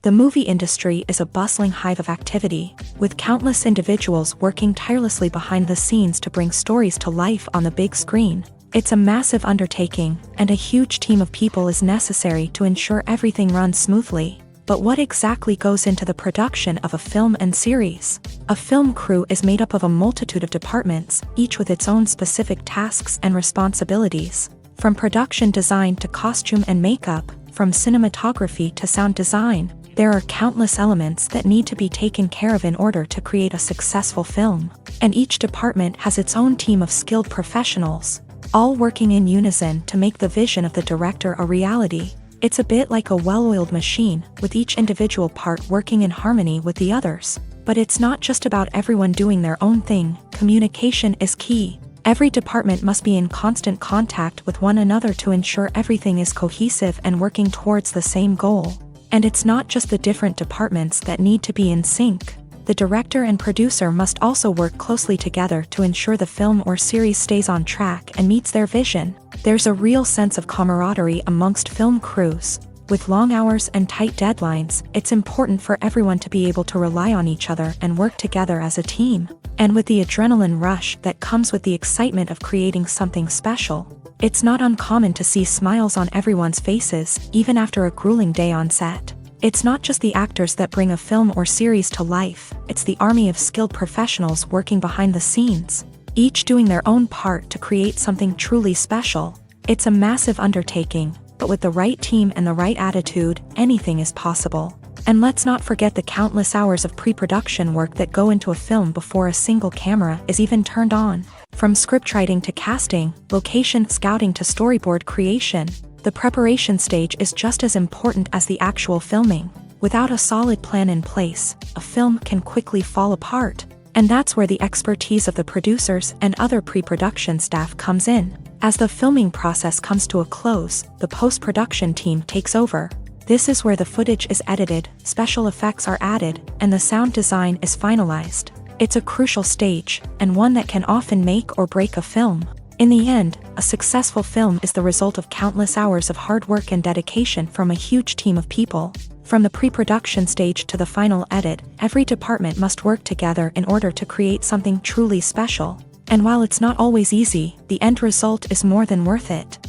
The movie industry is a bustling hive of activity, with countless individuals working tirelessly behind the scenes to bring stories to life on the big screen. It's a massive undertaking, and a huge team of people is necessary to ensure everything runs smoothly. But what exactly goes into the production of a film and series? A film crew is made up of a multitude of departments, each with its own specific tasks and responsibilities. From production design to costume and makeup, from cinematography to sound design, there are countless elements that need to be taken care of in order to create a successful film. And each department has its own team of skilled professionals, all working in unison to make the vision of the director a reality. It's a bit like a well-oiled machine, with each individual part working in harmony with the others. But it's not just about everyone doing their own thing. Communication is key. Every department must be in constant contact with one another to ensure everything is cohesive and working towards the same goal. And it's not just the different departments that need to be in sync. The director and producer must also work closely together to ensure the film or series stays on track and meets their vision. There's a real sense of camaraderie amongst film crews. With long hours and tight deadlines, it's important for everyone to be able to rely on each other and work together as a team. And with the adrenaline rush that comes with the excitement of creating something special, it's not uncommon to see smiles on everyone's faces, even after a grueling day on set. It's not just the actors that bring a film or series to life, it's the army of skilled professionals working behind the scenes, each doing their own part to create something truly special. It's a massive undertaking, but with the right team and the right attitude, anything is possible. And let's not forget the countless hours of pre-production work that go into a film before a single camera is even turned on. From scriptwriting to casting, location scouting to storyboard creation, the preparation stage is just as important as the actual filming. Without a solid plan in place, a film can quickly fall apart. And that's where the expertise of the producers and other pre-production staff comes in. As the filming process comes to a close, the post-production team takes over. This is where the footage is edited, special effects are added, and the sound design is finalized. It's a crucial stage, and one that can often make or break a film. In the end, a successful film is the result of countless hours of hard work and dedication from a huge team of people. From the pre-production stage to the final edit, every department must work together in order to create something truly special. And while it's not always easy, the end result is more than worth it.